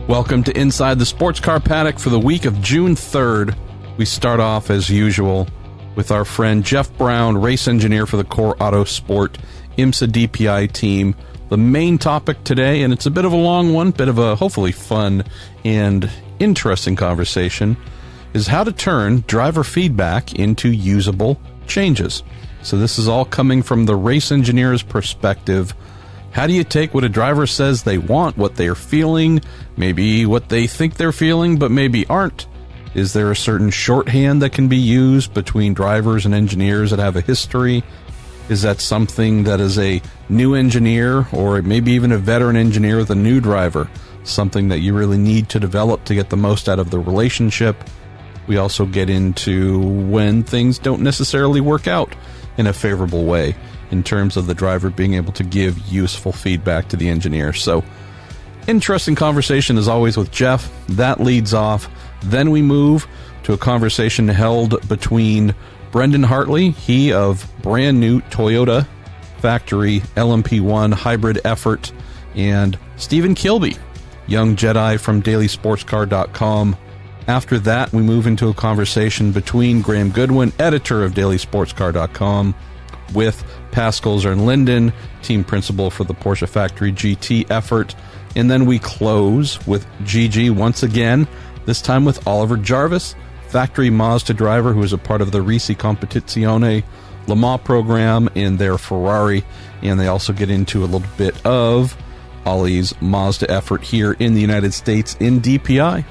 Welcome to Inside the Sports Car Paddock for the week of June 3rd. We start off, as usual, with our friend Jeff Braun, race engineer for the Core Autosport IMSA DPI team. The main topic today, and it's a bit of a long one, bit of a hopefully fun and interesting conversation, is how to turn driver feedback into usable changes. So this is all coming from the race engineer's perspective. How do you take what a driver says they want, what they're feeling, maybe what they think they're feeling, but maybe aren't? Is there a certain shorthand that can be used between drivers and engineers that have a history? Is that something that is a new engineer or maybe even a veteran engineer with a new driver? Something that you really need to develop to get the most out of the relationship? We also get into when things don't necessarily work out in a favorable way in terms of the driver being able to give useful feedback to the engineer. So, interesting conversation as always with Jeff. That leads off. Then we move to a conversation held between Brendon Hartley, he of brand new Toyota factory LMP1-Hybrid effort, and Stephen Kilby, young Jedi from dailysportscar.com. After that, we move into a conversation between Graham Goodwin, editor of dailysportscar.com, with Pascal Zurlinden, team principal for the Porsche Factory GT effort. And then we close with GG once again, this time with Oliver Jarvis, factory Mazda driver who is a part of the Risi Competizione Le Mans program in their Ferrari. And they also get into a little bit of Ollie's Mazda effort here in the United States in DPI.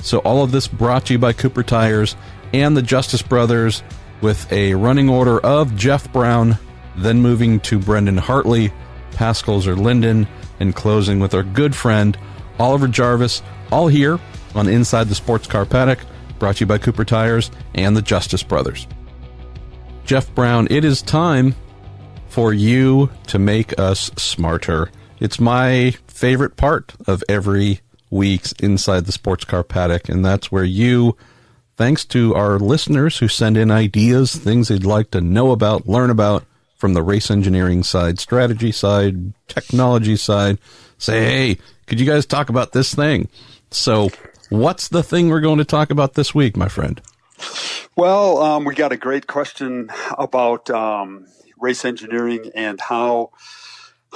So all of this brought to you by Cooper Tires and the Justice Brothers, with a running order of Jeff Braun, then moving to Brendon Hartley, Pascal Zurlinden, and closing with our good friend Oliver Jarvis, all here on Inside the Sports Car Paddock, brought to you by Cooper Tires and the Justice Brothers. Jeff Braun, it is time for you to make us smarter. It's my favorite part of every week's Inside the Sports Car Paddock, and that's where you, thanks to our listeners who send in ideas, things they'd like to know about, learn about from the race engineering side, strategy side, technology side, say, hey, could you guys talk about this thing? So what's the thing we're going to talk about this week, my friend? Well, we got a great question about race engineering and how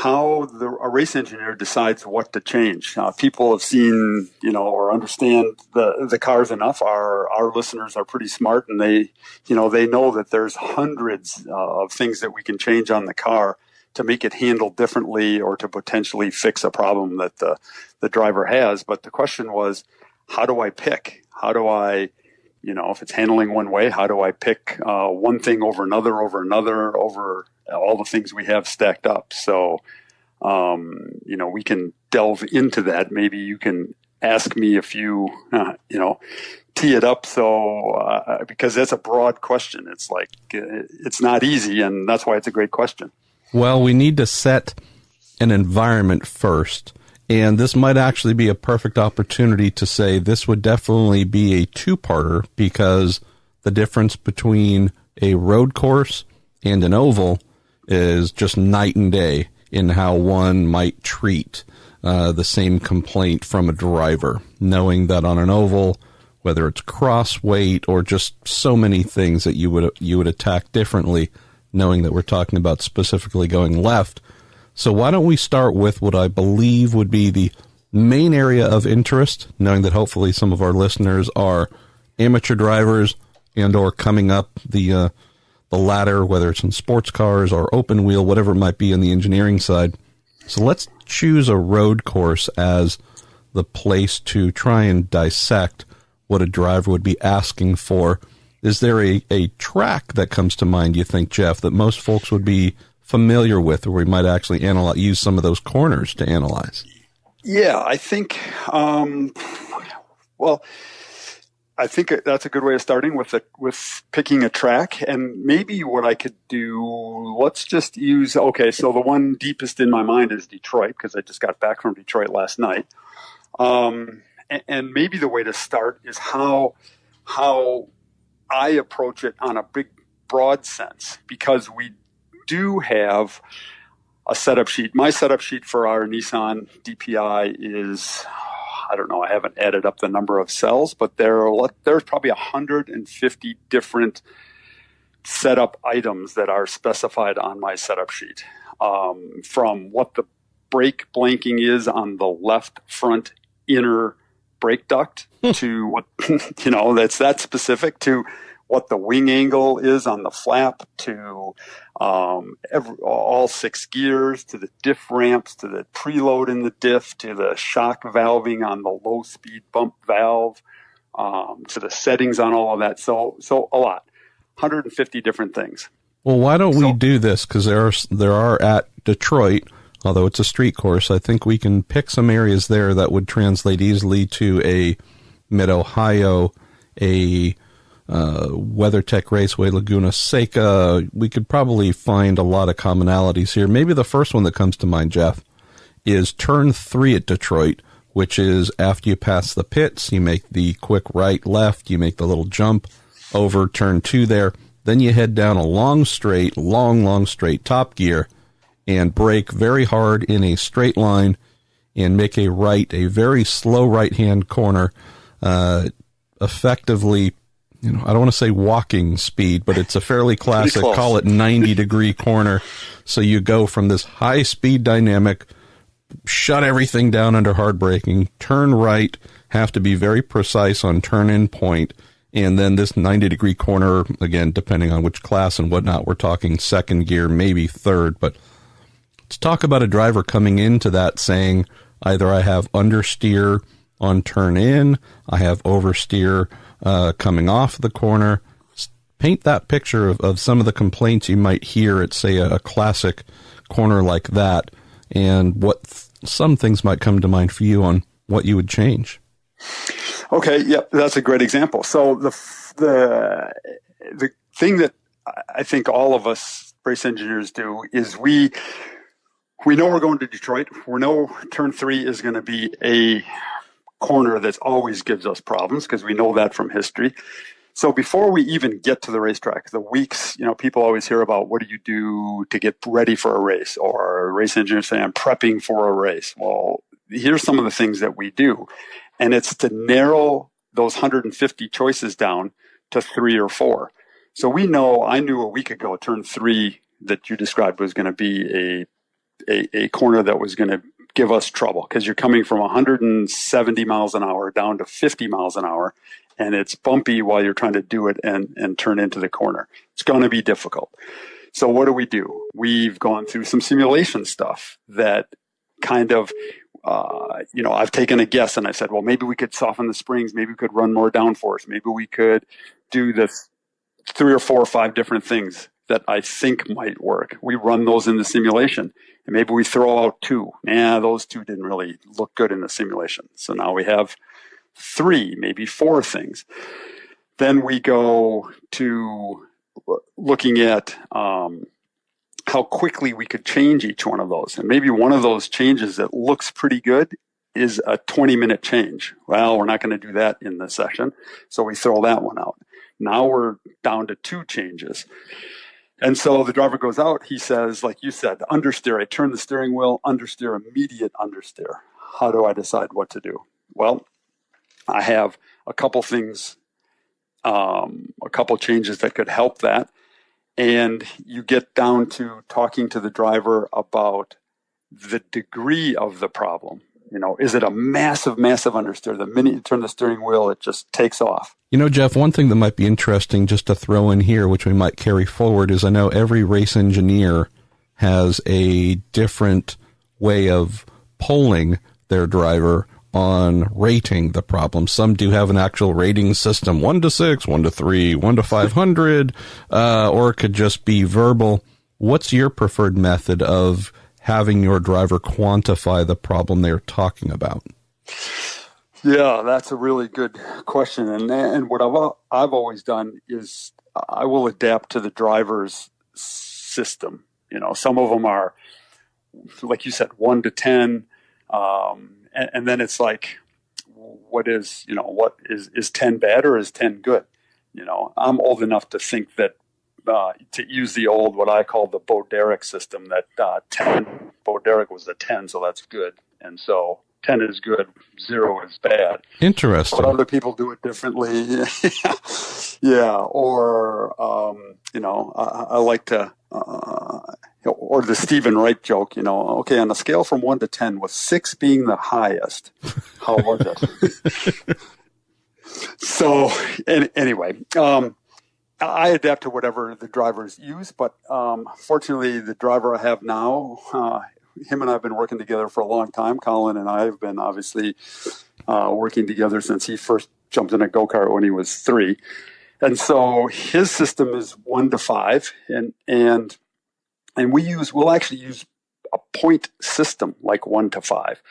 a race engineer decides what to change. People have seen, or understand the cars enough. Our listeners are pretty smart, and they know that there's hundreds of things that we can change on the car to make it handle differently or to potentially fix a problem that the driver has. But the question was, how do I pick? How do I, if it's handling one way, how do I pick one thing over another, over all the things we have stacked up? So, we can delve into that. Maybe you can ask me if you, tee it up. So, because that's a broad question. It's like, it's not easy, and that's why it's a great question. Well, we need to set an environment first. And this might actually be a perfect opportunity to say this would definitely be a two-parter, because the difference between a road course and an oval is just night and day in how one might treat the same complaint from a driver, knowing that on an oval, whether it's cross weight or just so many things that you would attack differently, knowing that we're talking about specifically going left. So why don't we start with what I believe would be the main area of interest, knowing that hopefully some of our listeners are amateur drivers and or coming up the ladder, whether it's in sports cars or open wheel, whatever it might be on the engineering side. So let's choose a road course as the place to try and dissect what a driver would be asking for. Is there a track that comes to mind, you think, Jeff, that most folks would be familiar with, or we might actually use some of those corners to analyze? Yeah, I think, I think that's a good way of starting with picking a track. And maybe what I could do, let's just use, so the one deepest in my mind is Detroit, because I just got back from Detroit last night. And maybe the way to start is how I approach it on a big, broad sense, because we do have a setup sheet. My setup sheet for our Nissan DPI is, I don't know, I haven't added up the number of cells, but there's probably 150 different setup items that are specified on my setup sheet, from what the brake blanking is on the left front inner brake duct to what, that's that specific, to what the wing angle is on the flap, to all 6 gears, to the diff ramps, to the preload in the diff, to the shock valving on the low speed bump valve, to the settings on all of that. So a lot, 150 different things. Well, why don't we do this? Because there are at Detroit, although it's a street course, I think we can pick some areas there that would translate easily to a Mid-Ohio, a WeatherTech Raceway, Laguna Seca. We could probably find a lot of commonalities here. Maybe the first one that comes to mind, Jeff, is turn 3 at Detroit, which is after you pass the pits, you make the quick right, left, you make the little jump over turn 2 there. Then you head down a long straight top gear and brake very hard in a straight line and make a very slow right-hand corner, effectively, I don't want to say walking speed, but it's a fairly classic, call it 90-degree corner. So you go from this high-speed dynamic, shut everything down under hard braking, turn right, have to be very precise on turn-in point, and then this 90-degree corner, again, depending on which class and whatnot, we're talking second gear, maybe third. But let's talk about a driver coming into that saying, either I have understeer on turn-in, I have oversteer coming off the corner. Paint that picture of some of the complaints you might hear at, say, a classic corner like that, and what some things might come to mind for you on what you would change. Okay, yep, that's a great example. So the thing that I think all of us race engineers do is we know we're going to Detroit. We know turn 3 is going to be a corner that always gives us problems because we know that from history. So before we even get to the racetrack, the weeks, people always hear about what do you do to get ready for a race, or race engineers say, I'm prepping for a race. Well, here's some of the things that we do. And it's to narrow those 150 choices down to 3 or 4. So I knew a week ago, turn 3 that you described was going to be a corner that was going to give us trouble, because you're coming from 170 miles an hour down to 50 miles an hour, and it's bumpy while you're trying to do it and turn into the corner. It's going to be difficult. So what do? We've gone through some simulation stuff that kind of, I've taken a guess and I said, well, maybe we could soften the springs. Maybe we could run more downforce. Maybe we could do this 3 or 4 or 5 different things that I think might work. We run those in the simulation, and maybe we throw out 2. Those 2 didn't really look good in the simulation. So now we have 3, maybe 4 things. Then we go to looking at how quickly we could change each one of those. And maybe one of those changes that looks pretty good is a 20-minute change. Well, we're not going to do that in the session, so we throw that one out. Now we're down to 2 changes. And so the driver goes out, he says, like you said, understeer. I turn the steering wheel, understeer, immediate understeer. How do I decide what to do? Well, I have a couple things, a couple changes that could help that. And you get down to talking to the driver about the degree of the problem. Is it a massive, massive understeer? The minute you turn the steering wheel, it just takes off. Jeff, one thing that might be interesting just to throw in here, which we might carry forward, is I know every race engineer has a different way of polling their driver on rating the problem. Some do have an actual rating system, 1 to 6, 1 to 3, 1 to 500, or it could just be verbal. What's your preferred method of having your driver quantify the problem they're talking about? Yeah, that's a really good question. And what I've always done is I will adapt to the driver's system. Some of them are, like you said, 1 to 10. And then it's like, what is 10 bad or is 10 good? I'm old enough to think that, to use the old, what I call the Bo Derek system, that 10, Bo Derek was a 10, so that's good. And so 10 is good, 0 is bad. Interesting. But other people do it differently. Yeah. Or, I like to, or the Stephen Wright joke, okay, on a scale from 1 to 10, with 6 being the highest, how was it? So anyway, I adapt to whatever the drivers use, but fortunately, the driver I have now, him and I have been working together for a long time. Colin and I have been obviously working together since he first jumped in a go-kart when he was 3. And so his system is 1 to 5, and we'll actually use a point system like 1 to 5.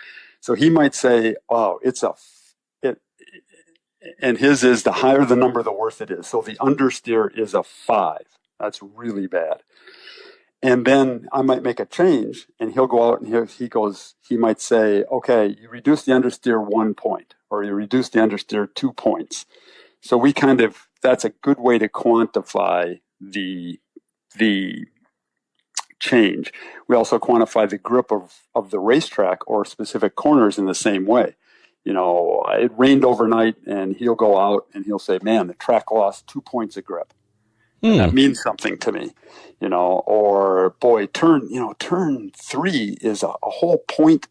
So he might say, "Oh, and his is the higher the number, the worse it is." So the understeer is a 5. That's really bad. And then I might make a change, and he'll go out and he might say, "Okay, you reduce the understeer 1 point, or you reduce the understeer 2 points." So that's a good way to quantify the change. We also quantify the grip of the racetrack or specific corners in the same way. It rained overnight, and he'll go out and he'll say, "Man, the track lost 2 points of grip." And that means something to me, or boy, turn 3 is a whole point,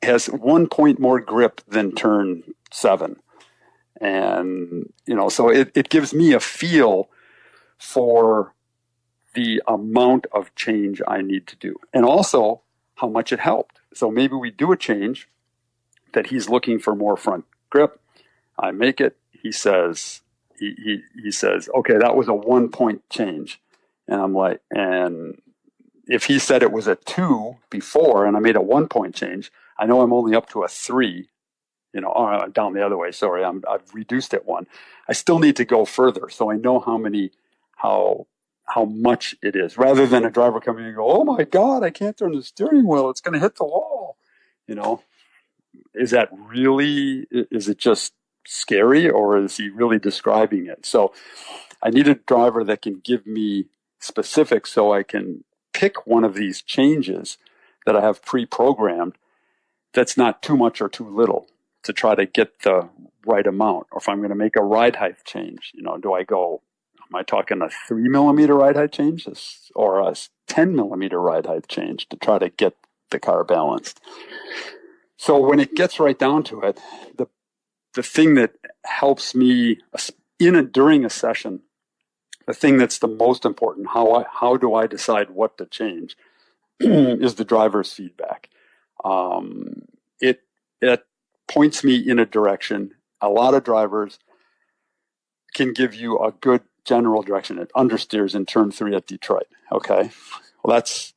has 1 point more grip than turn 7. And, so it gives me a feel for the amount of change I need to do, and also how much it helped. So maybe we do a change that he's looking for more front grip. I make it. He says, he says, "Okay, that was a 1 point change." And I'm like, and if he said it was a 2 before and I made a 1 point change, I know I'm only up to a 3, or down the other way. Sorry, I've reduced it 1. I still need to go further. So I know how much it is, rather than a driver coming and go, "Oh my God, I can't turn the steering wheel. It's going to hit the wall." Is it just scary, or is he really describing it? So I need a driver that can give me specifics so I can pick one of these changes that I have pre-programmed that's not too much or too little, to try to get the right amount. Or if I'm going to make a ride height change, am I talking a 3 millimeter ride height change or a 10 millimeter ride height change to try to get the car balanced? So when it gets right down to it, the thing that helps me during a session, the thing that's the most important, how do I decide what to change, is the driver's feedback. It points me in a direction. A lot of drivers can give you a good general direction. It understeers in turn 3 at Detroit. Okay, well, that's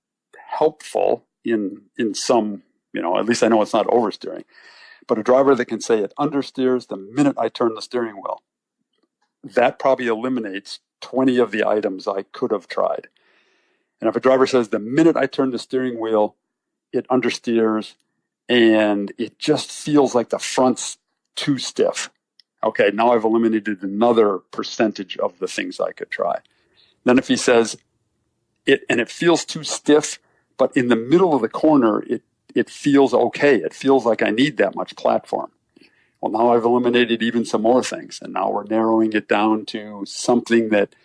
helpful in some. At least I know it's not oversteering. But a driver that can say it understeers the minute I turn the steering wheel, that probably eliminates 20 of the items I could have tried. And if a driver says the minute I turn the steering wheel, it understeers and it just feels like the front's too stiff, okay, now I've eliminated another percentage of the things I could try. Then if he says it feels too stiff, but in the middle of the corner, it feels okay. It feels like I need that much platform. Well, now I've eliminated even some more things, and now we're narrowing it down to something that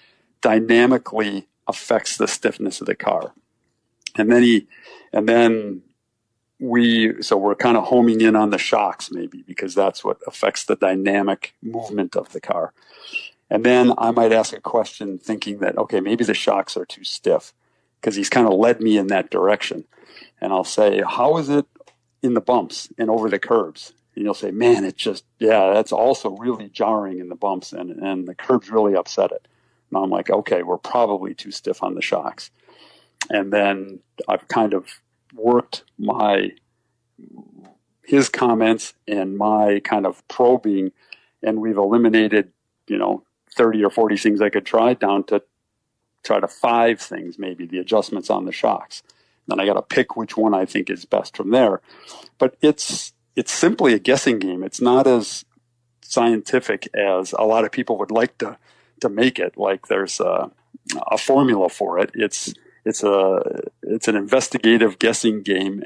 dynamically affects the stiffness of the car. And then we're kind of homing in on the shocks maybe, because that's what affects the dynamic movement of the car. And then I might ask a question thinking that, okay, maybe the shocks are too stiff, because he's kind of led me in that direction. And I'll say, how is it in the bumps and over the curbs? And you'll say, man, that's also really jarring in the bumps, and the curbs really upset it. And I'm like, okay, we're probably too stiff on the shocks. And then I've kind of worked his comments and my kind of probing, and we've eliminated, 30 or 40 things I could try down to try to 5 things, maybe the adjustments on the shocks. Then I got to pick which one I think is best from there. But it's simply a guessing game. It's not as scientific as a lot of people would like to make it. Like there's a formula for it. It's an investigative guessing game,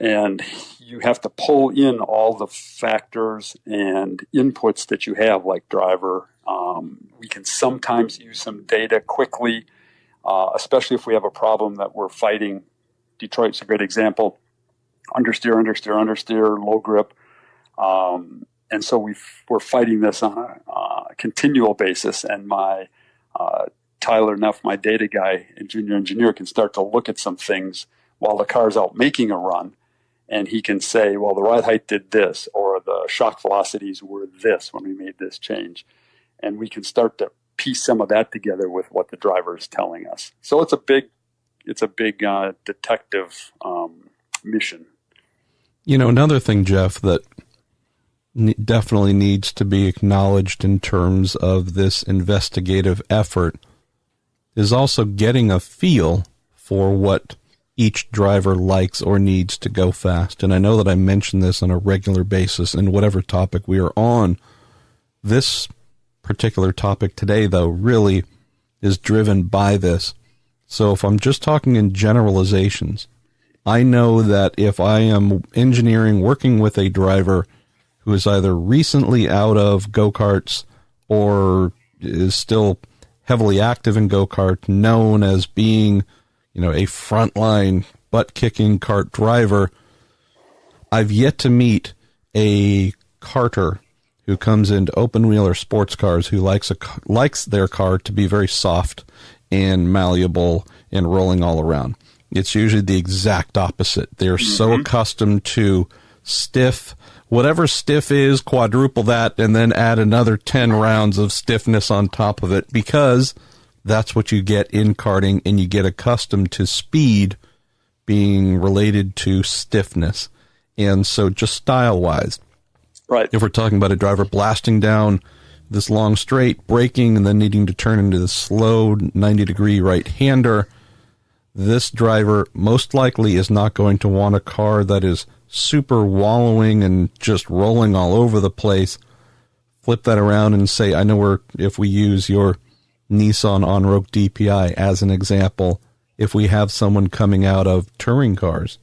And you have to pull in all the factors and inputs that you have, like driver. We can sometimes use some data quickly, especially if we have a problem that we're fighting. Detroit's a great example. Understeer, low grip. And so we're fighting this on a continual basis. And my Tyler Neff, my data guy and junior engineer, can start to look at some things while the car's out making a run. And he can say, well, the ride height did this, or the shock velocities were this when we made this change. And we can start to piece some of that together with what the driver is telling us. So it's a big detective mission. Another thing, Jeff, that definitely needs to be acknowledged in terms of this investigative effort is also getting a feel for what each driver likes or needs to go fast. And I know that I mention this on a regular basis in whatever topic we are on. This particular topic today, though, really is driven by this. So if I'm just talking in generalizations, I know that if I am engineering, working with a driver who is either recently out of go-karts or is still heavily active in go-kart, known as being, a frontline butt-kicking kart driver, I've yet to meet a karter who comes into open wheel or sports cars who likes their car to be very soft and malleable and rolling all around. It's usually the exact opposite. They're so accustomed to stiff, whatever stiff is, quadruple that, and then add another 10 rounds of stiffness on top of it, because that's what you get in karting, and you get accustomed to speed being related to stiffness. And so just style-wise, right? If we're talking about a driver blasting down this long straight, braking, and then needing to turn into the slow 90-degree right-hander, this driver most likely is not going to want a car that is super wallowing and just rolling all over the place. Flip that around and say, I know if we use your Nissan on-road DPI as an example, if we have someone coming out of touring cars,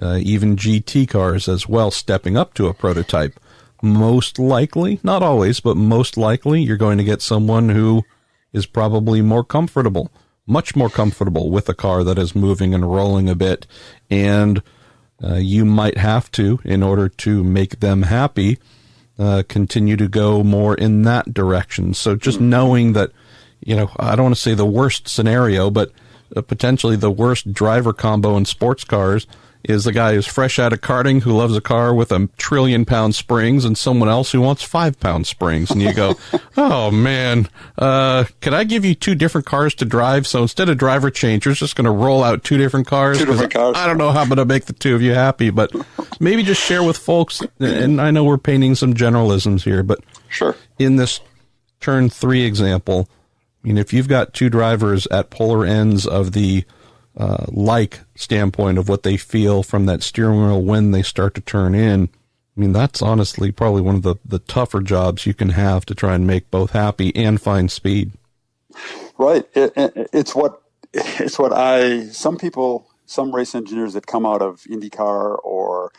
even GT cars as well, stepping up to a prototype, most likely, not always, but most likely, you're going to get someone who is probably more comfortable, much more comfortable with a car that is moving and rolling a bit. And you might have to, in order to make them happy, continue to go more in that direction. So just knowing that, I don't want to say the worst scenario, but potentially the worst driver combo in sports cars is the guy who's fresh out of karting, who loves a car with 1 trillion pound springs, and someone else who wants 5 pound springs. And you go, oh man, could I give you 2 different cars to drive? So instead of driver change, you're just going to roll out 2 different cars. 2 different cars. I don't know how I'm going to make the 2 of you happy, but maybe just share with folks. And I know we're painting some generalisms here, but sure, in this turn 3 example, if you've got 2 drivers at polar ends of the standpoint of what they feel from that steering wheel when they start to turn in, that's honestly probably one of the tougher jobs you can have to try and make both happy and find speed. Right. It's what some race engineers that come out of IndyCar or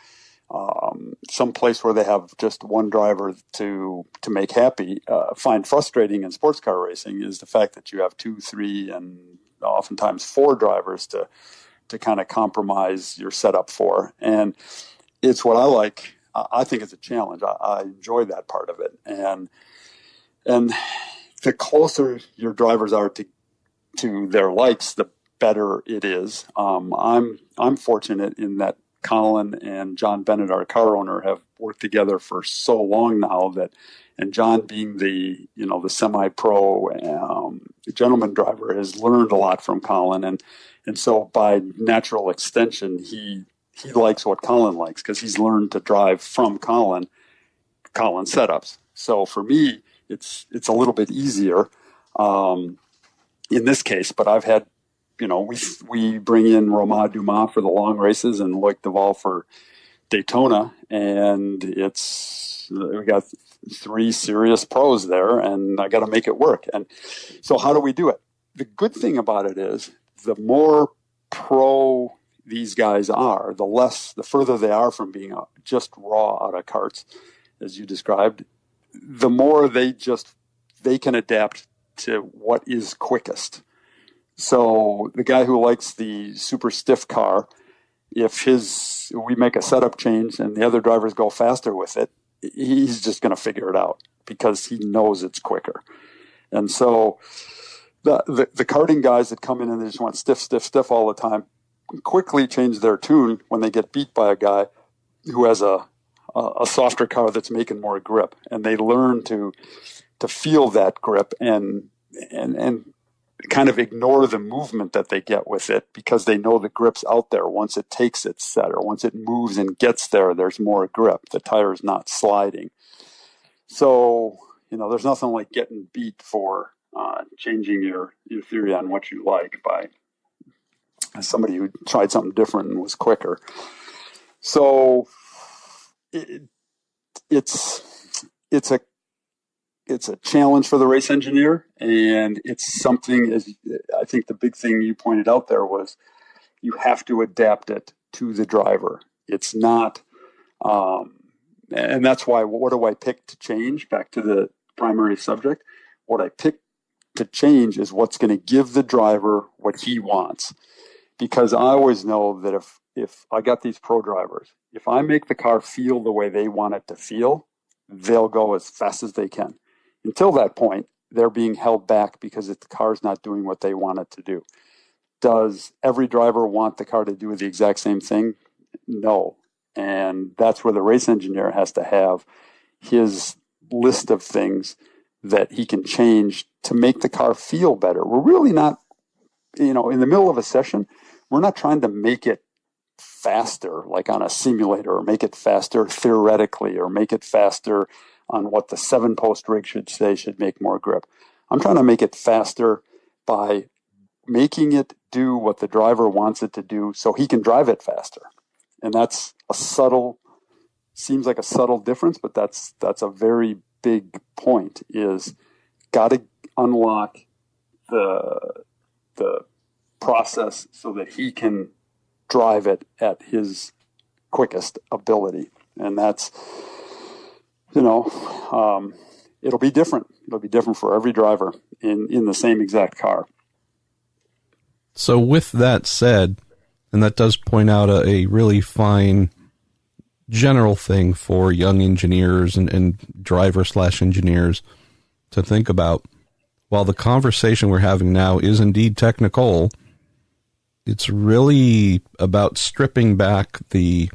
some place where they have just one driver to make happy find frustrating in sports car racing is the fact that you have 2, 3, and oftentimes 4 drivers to kind of compromise your setup for. And it's what I like. I think it's a challenge. I enjoy that part of it. And the closer your drivers are to their likes, the better it is. I'm fortunate in that Colin and John Bennett, our car owner, have worked together for so long now and John being the semi-pro gentleman driver has learned a lot from Colin. And so by natural extension, he likes what Colin likes because he's learned to drive from Colin setups. So for me, it's a little bit easier in this case, but I've had, we bring in Romain Dumas for the long races and Loic Duval for Daytona, and we got 3 serious pros there, and I got to make it work. And so how do we do it? The good thing about it is the more pro these guys are, the further they are from being just raw out of karts, as you described, the more they can adapt to what is quickest. So the guy who likes the super stiff car, if we make a setup change and the other drivers go faster with it, he's just going to figure it out because he knows it's quicker. And so the karting guys that come in and they just want stiff all the time quickly change their tune when they get beat by a guy who has a softer car that's making more grip, and they learn to feel that grip and kind of ignore the movement that they get with it because they know the grip's out there. Once it takes its set or once it moves and gets there, there's more grip. The tire's not sliding. So, there's nothing like getting beat for changing your theory on what you like by somebody who tried something different and was quicker. So it's a challenge for the race engineer, and it's something, as I think the big thing you pointed out there was you have to adapt it to the driver. It's not, and that's why, what do I pick to change? Back to the primary subject, what I pick to change is what's going to give the driver what he wants. Because I always know that if I got these pro drivers, if I make the car feel the way they want it to feel, they'll go as fast as they can. Until that point, they're being held back because the car's not doing what they want it to do. Does every driver want the car to do the exact same thing? No. And that's where the race engineer has to have his list of things that he can change to make the car feel better. We're really not, in the middle of a session, we're not trying to make it faster, like on a simulator, or make it faster theoretically, or make it faster on what the 7-post rig should make more grip. I'm trying to make it faster by making it do what the driver wants it to do so he can drive it faster. And that's seems like a subtle difference, but that's a very big point, is got to unlock the process so that he can drive it at his quickest ability. And that's, it'll be different. It'll be different for every driver in the same exact car. So with that said, and that does point out a really fine general thing for young engineers and driver/engineers to think about, while the conversation we're having now is indeed technical, it's really about stripping back the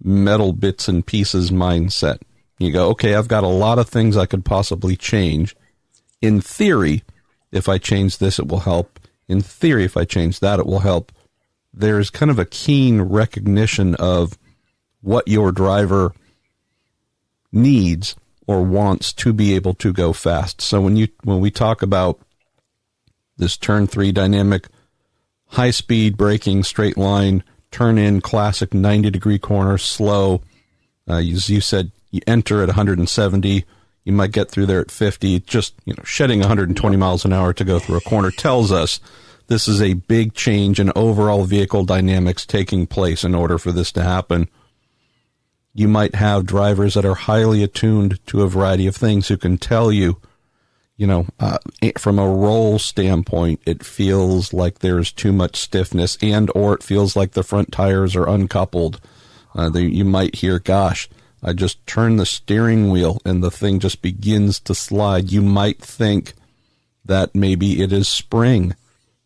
metal bits and pieces mindset. You go, okay, I've got a lot of things I could possibly change. In theory, if I change this, it will help. In theory, if I change that, it will help. There's kind of a keen recognition of what your driver needs or wants to be able to go fast. So when we talk about this turn 3 dynamic, high speed braking, straight line, turn in, classic 90-degree corner, slow, as you said, you enter at 170, you might get through there at 50, just shedding 120 miles an hour to go through a corner tells us this is a big change in overall vehicle dynamics taking place in order for this to happen. You might have drivers that are highly attuned to a variety of things who can tell you, from a roll standpoint, it feels like there's too much stiffness or it feels like the front tires are uncoupled. You might hear, gosh, I just turn the steering wheel and the thing just begins to slide. You might think that maybe it is spring.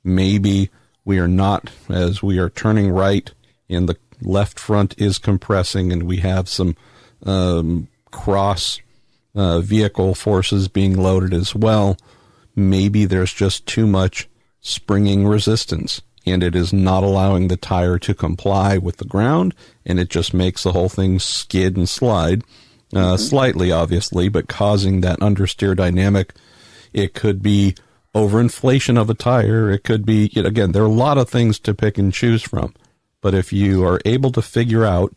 Maybe we are not, as we are turning right and the left front is compressing and we have some cross vehicle forces being loaded as well. Maybe there's just too much springing resistance and it is not allowing the tire to comply with the ground, and it just makes the whole thing skid and slide slightly, obviously, but causing that understeer dynamic. It could be overinflation of a tire. It could be, again, there are a lot of things to pick and choose from. But if you are able to figure out,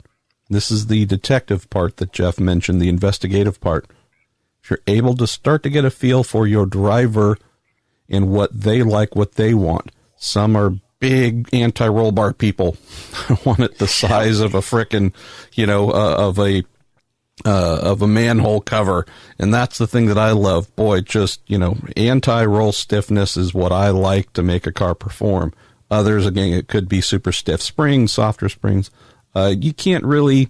this is the detective part that Jeff mentioned, the investigative part. If you're able to start to get a feel for your driver and what they like, what they want. Some are big anti-roll bar people. I want it the size of a frickin', of a manhole cover. And that's the thing that I love. Boy, just, anti-roll stiffness is what I like to make a car perform. Others, again, it could be super stiff springs, softer springs. You can't really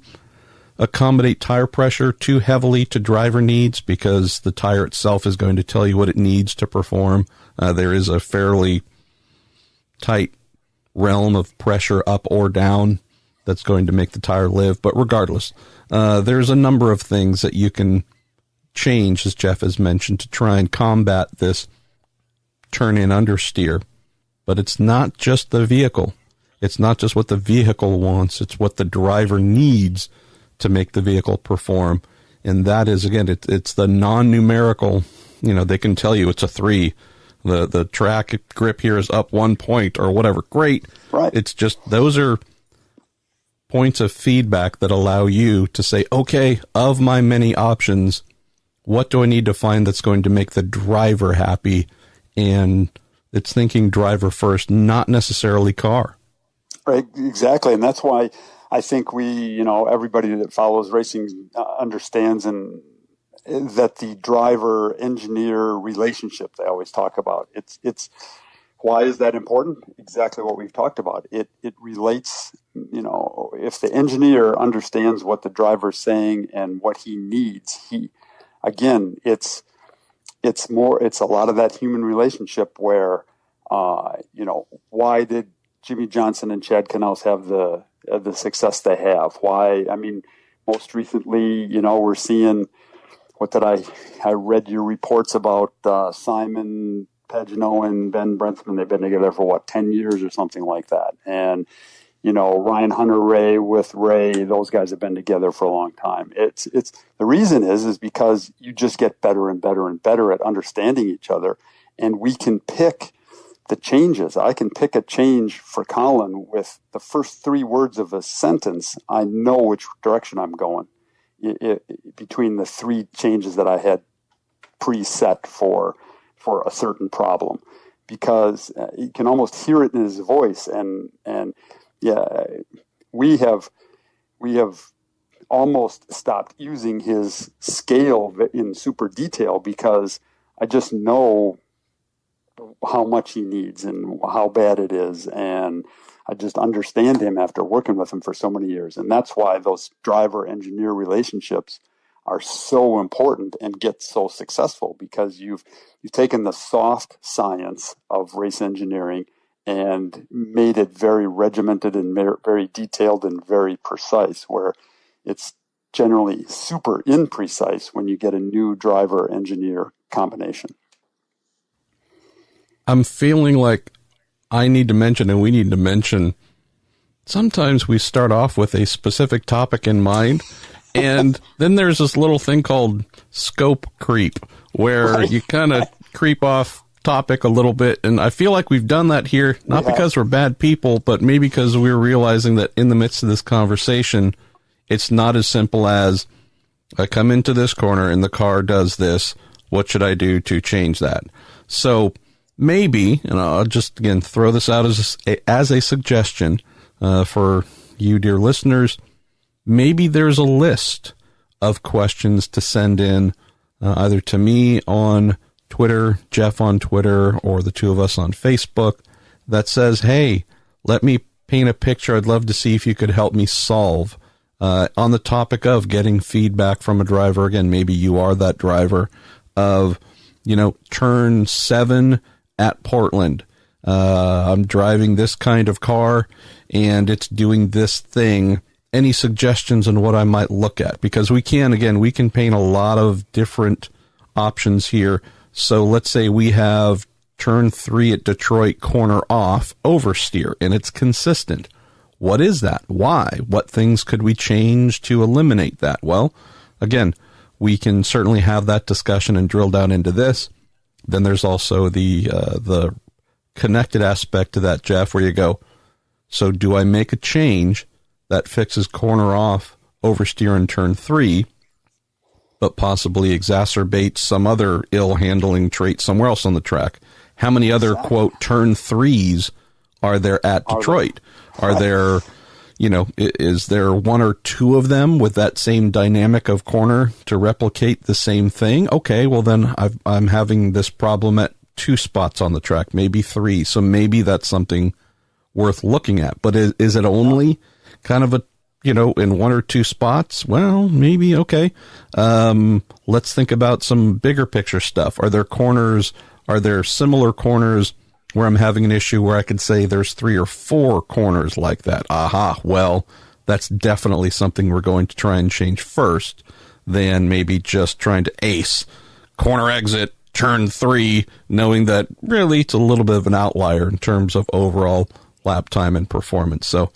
accommodate tire pressure too heavily to driver needs because the tire itself is going to tell you what it needs to perform. There is a fairly tight realm of pressure up or down that's going to make the tire live. But regardless, there's a number of things that you can change, as Jeff has mentioned, to try and combat this turn-in understeer. But it's not just the vehicle. It's not just what the vehicle wants. It's what the driver needs to make the vehicle perform. And that is, again, it's the non-numerical. They can tell you it's a 3. The track grip here is up 1 point or whatever. Great. Right. It's just those are points of feedback that allow you to say, okay, of my many options, what do I need to find that's going to make the driver happy? And it's thinking driver first, not necessarily car. Right, exactly. And that's why I think everybody that follows racing understands that the driver-engineer relationship they always talk about. It's why is that important? Exactly what we've talked about. It relates, if the engineer understands what the driver's saying and what he needs, it's a lot of that human relationship where, why did Jimmy Johnson and Chad Knaus have the success they have? Why? I mean, most recently, we're seeing, I read your reports about Simon Pagenaud and Ben Brentzman. They've been together for 10 years or something like that. And, Ryan Hunter-Ray with Ray, those guys have been together for a long time. It's the reason is because you just get better and better and better at understanding each other. And we can pick the changes. I can pick a change for Colin with the first 3 words of a sentence. I know which direction I'm going between the 3 changes that I had preset for a certain problem, because you can almost hear it in his voice. And we have almost stopped using his scale in super detail because I just know how much he needs and how bad it is. And I just understand him after working with him for so many years. And that's why those driver-engineer relationships are so important and get so successful, because you've taken the soft science of race engineering and made it very regimented and very detailed and very precise, where it's generally super imprecise when you get a new driver-engineer combination. I'm feeling like I need to mention, and we need to mention, sometimes we start off with a specific topic in mind, and then there's this little thing called scope creep, where you kind of creep off topic a little bit. And I feel like we've done that here, not because we're bad people, but maybe because we're realizing that in the midst of this conversation, it's not as simple as, I come into this corner and the car does this. What should I do to change that? So maybe, and I'll just, again, throw this out as a suggestion for you, dear listeners, maybe there's a list of questions to send in either to me on Twitter, Jeff on Twitter, or the two of us on Facebook that says, hey, let me paint a picture I'd love to see if you could help me solve on the topic of getting feedback from a driver. Again, maybe you are that driver of, turn 7 at Portland. I'm driving this kind of car and it's doing this thing. Any suggestions on what I might look at? Because we can paint a lot of different options here. So let's say we have turn 3 at Detroit, corner off, oversteer, and it's consistent. What is that? Why? What things could we change to eliminate that? Well, again, we can certainly have that discussion and drill down into this. Then there's also the connected aspect to that, Jeff, where you go, so do I make a change that fixes corner off, oversteer in turn 3, but possibly exacerbates some other ill handling trait somewhere else on the track? How many other, quote, turn 3s are there at Detroit? Are there, is there one or two of them with that same dynamic of corner to replicate the same thing? Okay, well then I'm having this problem at 2 spots on the track, maybe 3. So maybe that's something worth looking at. But is it only kind of in 1 or 2 spots? Well, maybe, okay. Let's think about some bigger picture stuff. Are there similar corners where I'm having an issue where I could say there's 3 or 4 corners like that? Aha. Well, that's definitely something we're going to try and change first than maybe just trying to ace corner exit, turn 3, knowing that really it's a little bit of an outlier in terms of overall lap time and performance. So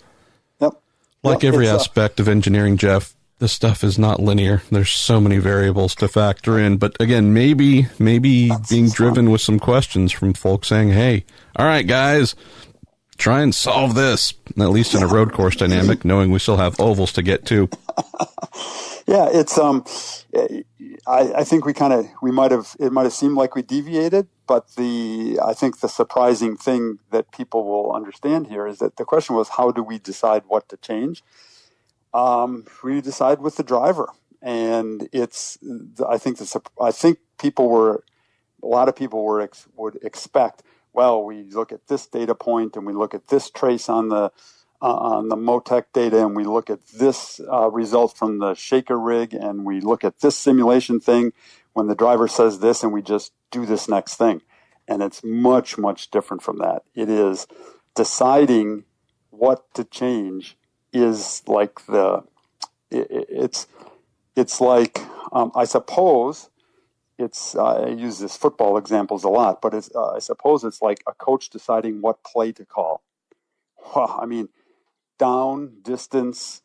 like every aspect of engineering, Jeff, this stuff is not linear. There's so many variables to factor in. But again, maybe being driven with some questions from folks saying, hey, all right, guys, try and solve this, at least in a road course dynamic, knowing we still have ovals to get to. Yeah, it's I think it might have seemed like we deviated, but I think the surprising thing that people will understand here is that the question was, how do we decide what to change? We decide with the driver, and I think a lot of people would expect, well, we look at this data point and we look at this trace on the Motec data, and we look at this result from the shaker rig, and we look at this simulation thing when the driver says this, and we just do this next thing. And it's much, much different from that. It is deciding what to change is like it's like, I suppose I use this football examples a lot, but I suppose it's like a coach deciding what play to call. Well, I mean, down, distance,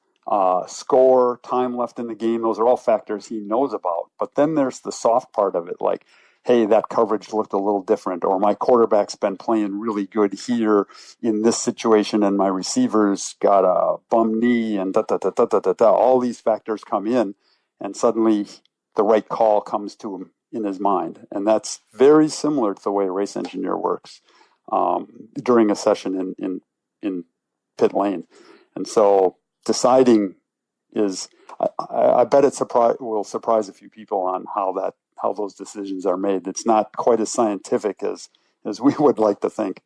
score, time left in the game, those are all factors he knows about. But then there's the soft part of it, like, hey, that coverage looked a little different, or my quarterback's been playing really good here in this situation, and my receiver's got a bum knee, and da-da-da-da-da-da. All these factors come in, and suddenly the right call comes to him in his mind. And that's very similar to the way a race engineer works during a session in pit lane. And so deciding is, I bet will surprise a few people on how those decisions are made. It's not quite as scientific as we would like to think.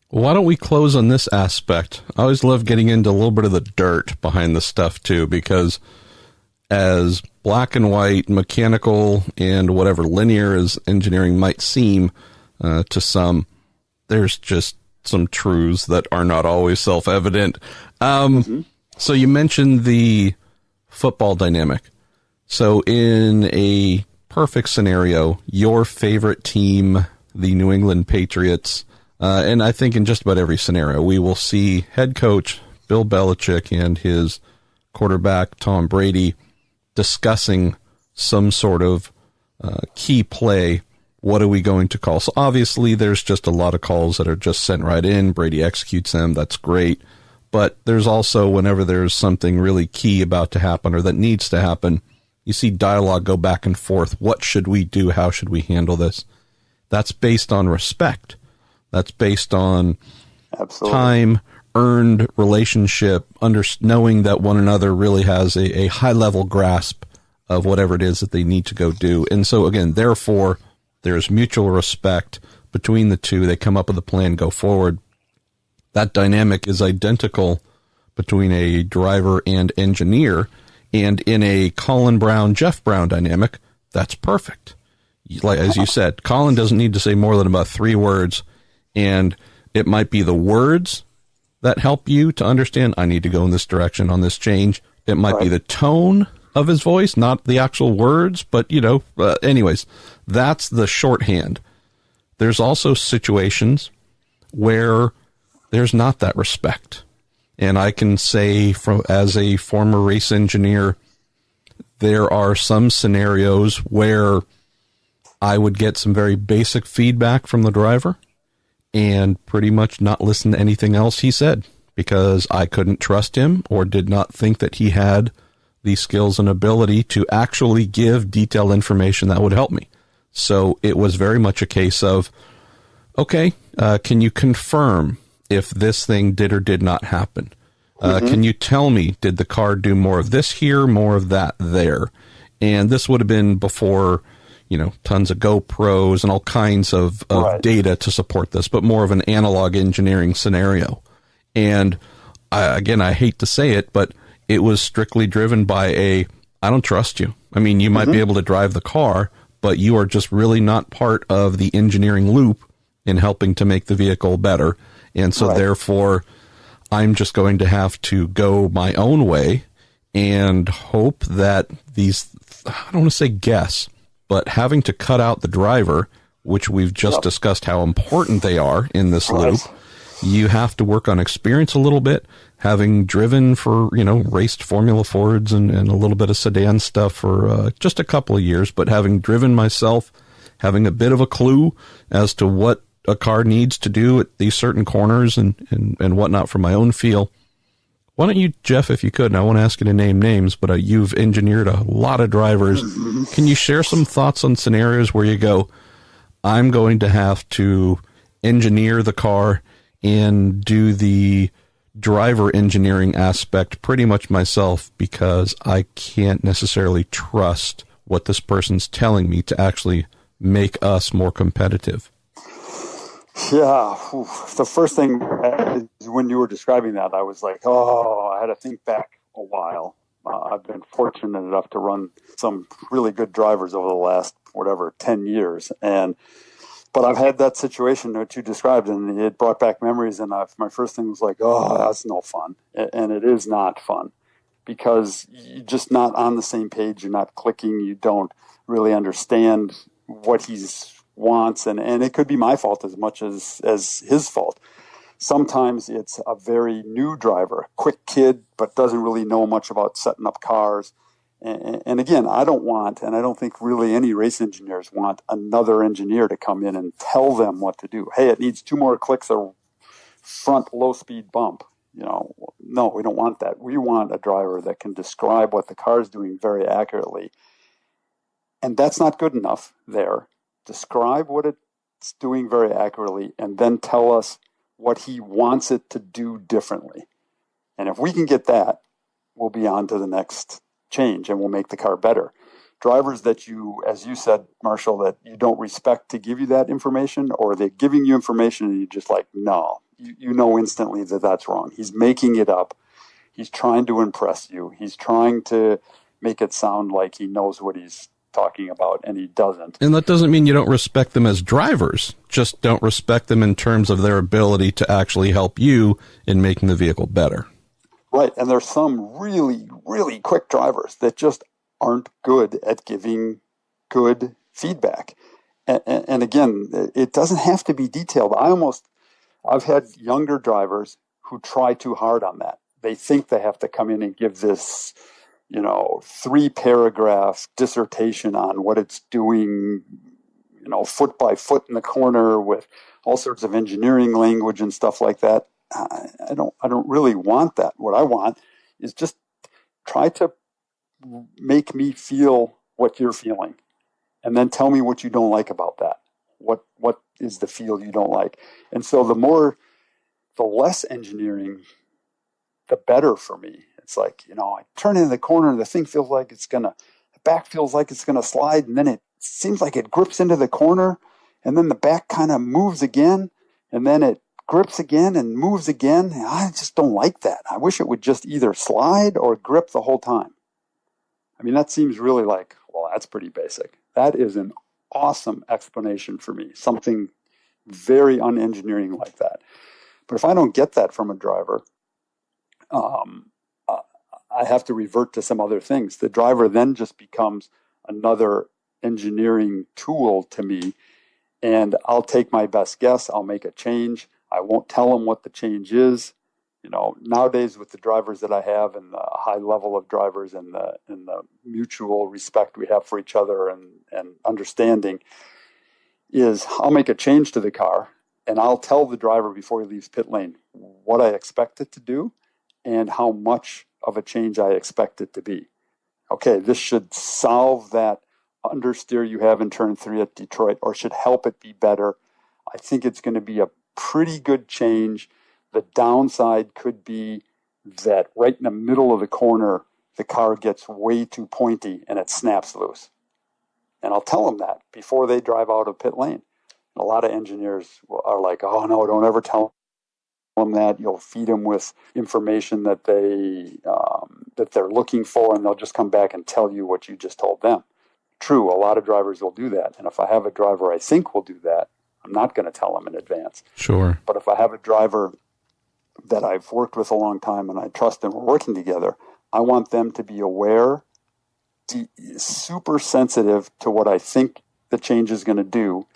Why don't we close on this aspect? I always love getting into a little bit of the dirt behind the stuff too, because as black and white, mechanical, and whatever linear as engineering might seem to some, there's just some truths that are not always self-evident. So you mentioned the football dynamic. So in a perfect scenario, your favorite team, the New England Patriots, and I think in just about every scenario, we will see head coach Bill Belichick and his quarterback Tom Brady discussing some sort of key play. What are we going to call? So obviously there's just a lot of calls that are just sent right in. Brady executes them. That's great. But there's also, whenever there's something really key about to happen or that needs to happen, you see dialogue go back and forth. What should we do? How should we handle this? That's based on respect. That's based on time, earned relationship, knowing that one another really has a high-level grasp of whatever it is that they need to go do. And so, again, therefore, there's mutual respect between the two. They come up with a plan, go forward. That dynamic is identical between a driver and engineer. And in a Colin Brown, Jeff Braun dynamic, that's perfect. Like, as you said, Colin doesn't need to say more than about 3 words. And it might be the words that help you to understand, I need to go in this direction on this change. It might be the tone of his voice, not the actual words, but, anyways, that's the shorthand. There's also situations where there's not that respect. And I can say, as a former race engineer, there are some scenarios where I would get some very basic feedback from the driver and pretty much not listen to anything else he said because I couldn't trust him or did not think that he had the skills and ability to actually give detailed information that would help me. So it was very much a case of, okay, Can you confirm if this thing did or did not happen? Can you tell me, did the car do more of this here, more of that there? And this would have been before, tons of GoPros and all kinds of data to support this, but more of an analog engineering scenario. And I hate to say it, but it was strictly driven by I don't trust you. I mean, you might be able to drive the car, but you are just really not part of the engineering loop in helping to make the vehicle better. And so therefore, I'm just going to have to go my own way and hope that these, I don't want to say guess, but having to cut out the driver, which we've just discussed how important they are in this loop, you have to work on experience a little bit, having driven for, raced Formula Fords and a little bit of sedan stuff for just a couple of years, but having driven myself, having a bit of a clue as to what a car needs to do at these certain corners and whatnot for my own feel. Why don't you, Jeff, if you could, and I won't ask you to name names, but you've engineered a lot of drivers. Can you share some thoughts on scenarios where you go, I'm going to have to engineer the car and do the driver engineering aspect pretty much myself because I can't necessarily trust what this person's telling me to actually make us more competitive? Yeah, the first thing is when you were describing that, I was like, I had to think back a while. I've been fortunate enough to run some really good drivers over the last, 10 years. But I've had that situation that you described, and it brought back memories. And my first thing was like, that's no fun. And it is not fun because you're just not on the same page. You're not clicking. You don't really understand what he's wants, and it could be my fault as much as his fault. Sometimes it's a very new driver, a quick kid, but doesn't really know much about setting up cars. And again, I don't want, and I don't think really any race engineers want another engineer to come in and tell them what to do. Hey, it needs 2 more clicks of front low-speed bump. No, we don't want that. We want a driver that can describe what the car is doing very accurately. And that's not good enough there. Describe what it's doing very accurately, and then tell us what he wants it to do differently. And if we can get that, we'll be on to the next change, and we'll make the car better. Drivers that you, as you said, Marshall, that you don't respect to give you that information, or they're giving you information and you're just like, no, you know instantly that that's wrong. He's making it up. He's trying to impress you. He's trying to make it sound like he knows what he's talking about, and he doesn't. And that doesn't mean you don't respect them as drivers, just don't respect them in terms of their ability to actually help you in making the vehicle better. Right, and there's some really, really quick drivers that just aren't good at giving good feedback. And again, it doesn't have to be detailed. I've had younger drivers who try too hard on that. They think they have to come in and give this 3-paragraph dissertation on what it's doing, foot by foot in the corner with all sorts of engineering language and stuff like that. I don't really want that. What I want is just try to make me feel what you're feeling, and then tell me what you don't like about that. What is the feel you don't like? And so the less engineering, the better for me. It's like, I turn into the corner and the thing feels like the back feels like it's going to slide. And then it seems like it grips into the corner. And then the back kind of moves again. And then it grips again and moves again. And I just don't like that. I wish it would just either slide or grip the whole time. I mean, that seems really like, well, that's pretty basic. That is an awesome explanation for me. Something very unengineering like that. But if I don't get that from a driver, I have to revert to some other things. The driver then just becomes another engineering tool to me, and I'll take my best guess. I'll make a change. I won't tell them what the change is. Nowadays with the drivers that I have and the high level of drivers and the mutual respect we have for each other and understanding is I'll make a change to the car, and I'll tell the driver before he leaves pit lane what I expect it to do and how much of a change I expect it to be. Okay, this should solve that understeer you have in turn 3 at Detroit, or should help it be better. I think it's going to be a pretty good change. The downside could be that right in the middle of the corner, the car gets way too pointy and it snaps loose. And I'll tell them that before they drive out of pit lane. And a lot of engineers are like, oh, no, don't ever tell them that. You'll feed them with information that they're looking for, and they'll just come back and tell you what you just told them. True, a lot of drivers will do that. And if I have a driver I think will do that, I'm not going to tell them in advance. Sure. But if I have a driver that I've worked with a long time and I trust and we're working together, I want them to be aware, super sensitive to what I think the change is going to do,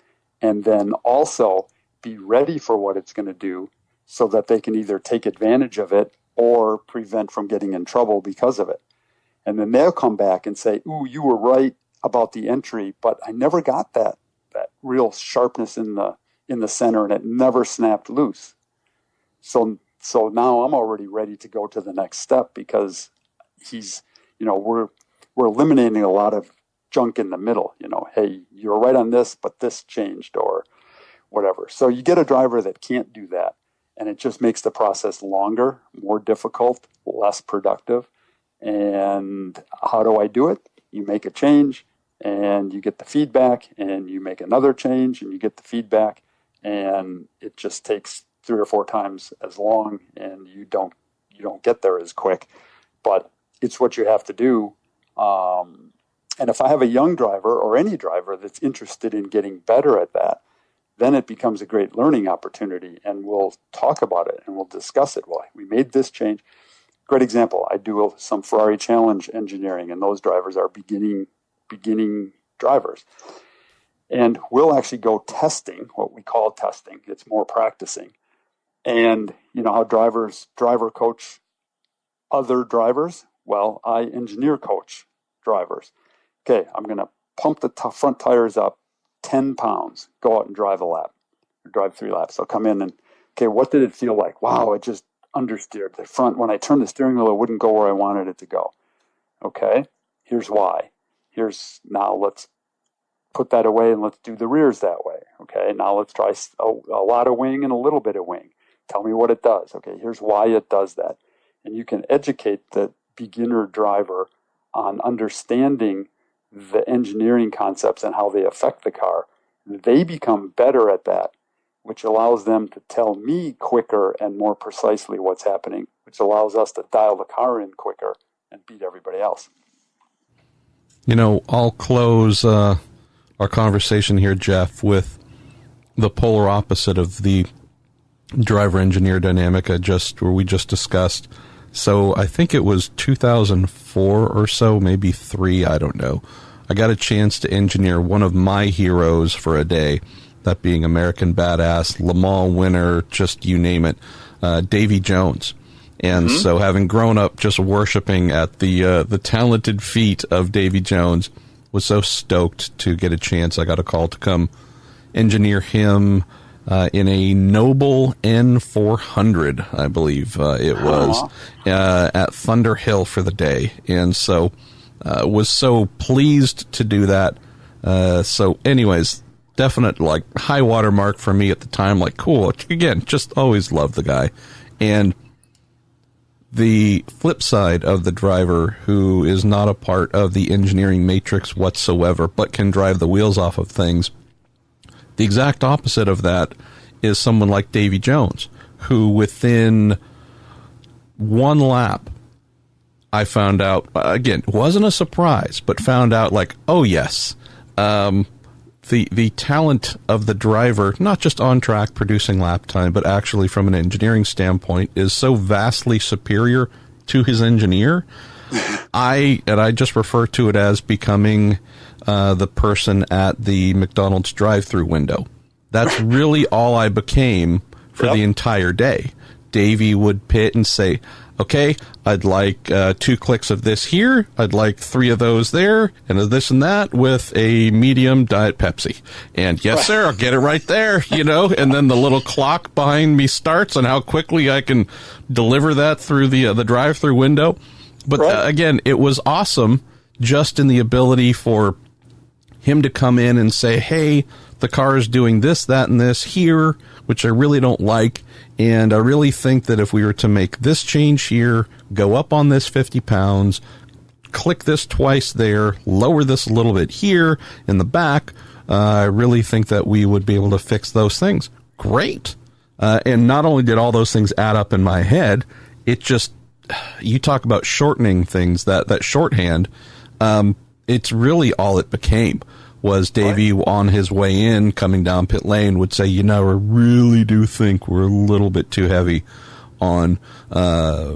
and then also be ready for what it's going to do so that they can either take advantage of it or prevent from getting in trouble because of it. And then they'll come back and say, ooh, you were right about the entry, but I never got that real sharpness in the center, and it never snapped loose. So now I'm already ready to go to the next step because we're eliminating a lot of junk in the middle. Hey, you're right on this, but this changed or whatever. So you get a driver that can't do that, and it just makes the process longer, more difficult, less productive. And how do I do it? You make a change, and you get the feedback, and you make another change, and you get the feedback, and it just takes 3 or 4 times as long, and you don't get there as quick. But it's what you have to do. And if I have a young driver or any driver that's interested in getting better at that, then it becomes a great learning opportunity, and we'll talk about it and we'll discuss it. Well, we made this change. Great example. I do some Ferrari Challenge engineering, and those drivers are beginning drivers. And we'll actually go testing, what we call testing. It's more practicing. And you know how driver coach other drivers? Well, I engineer coach drivers. Okay, I'm going to pump the front tires up 10 pounds, go out and drive a lap, or drive 3 laps. I'll come in and, okay, what did it feel like? Wow, it just understeered. The front, when I turned the steering wheel, it wouldn't go where I wanted it to go. Okay, here's why. Now let's put that away and let's do the rears that way. Okay, now let's try a lot of wing and a little bit of wing. Tell me what it does. Okay, here's why it does that. And you can educate the beginner driver on understanding the engineering concepts and how they affect the car. They become better at that, which allows them to tell me quicker and more precisely what's happening, which allows us to dial the car in quicker and beat everybody else. I'll close our conversation here, Jeff, with the polar opposite of the driver-engineer dynamic we just discussed. So I think it was 2004 or so, maybe 3, I don't know. I got a chance to engineer one of my heroes for a day, that being American Badass, Le Mans winner, just you name it, Davy Jones. And so having grown up just worshiping at the talented feet of Davy Jones, was so stoked to get a chance. I got a call to come engineer him in a Noble N400, I believe it was, at Thunder Hill for the day. And so was so pleased to do that. So anyways, definite high water mark for me at the time. Cool. Again, just always loved the guy. And the flip side of the driver who is not a part of the engineering matrix whatsoever, but can drive the wheels off of things, the exact opposite of that is someone like Davy Jones, who within 1 lap, I found out, again, it wasn't a surprise, but found out oh yes, the talent of the driver, not just on track producing lap time, but actually from an engineering standpoint, is so vastly superior to his engineer. I just refer to it as becoming the person at the McDonald's drive-through window. That's really all I became for the entire day. Davey would pit and say, okay, I'd like 2 clicks of this here, I'd like 3 of those there, and of this and that with a medium Diet Pepsi. And yes, sir, I'll get it right there, and then the little clock behind me starts on how quickly I can deliver that through the drive-through window. But again, it was awesome just in the ability for him to come in and say, hey, the car is doing this, that, and this here, which I really don't like. And I really think that if we were to make this change here, go up on this 50 pounds, click this twice there, lower this a little bit here in the back, I really think that we would be able to fix those things. Great. And not only did all those things add up in my head, it just, you talk about shortening things, that shorthand, it's really all it became. Was Davey on his way in, coming down pit lane, would say, I really do think we're a little bit too heavy on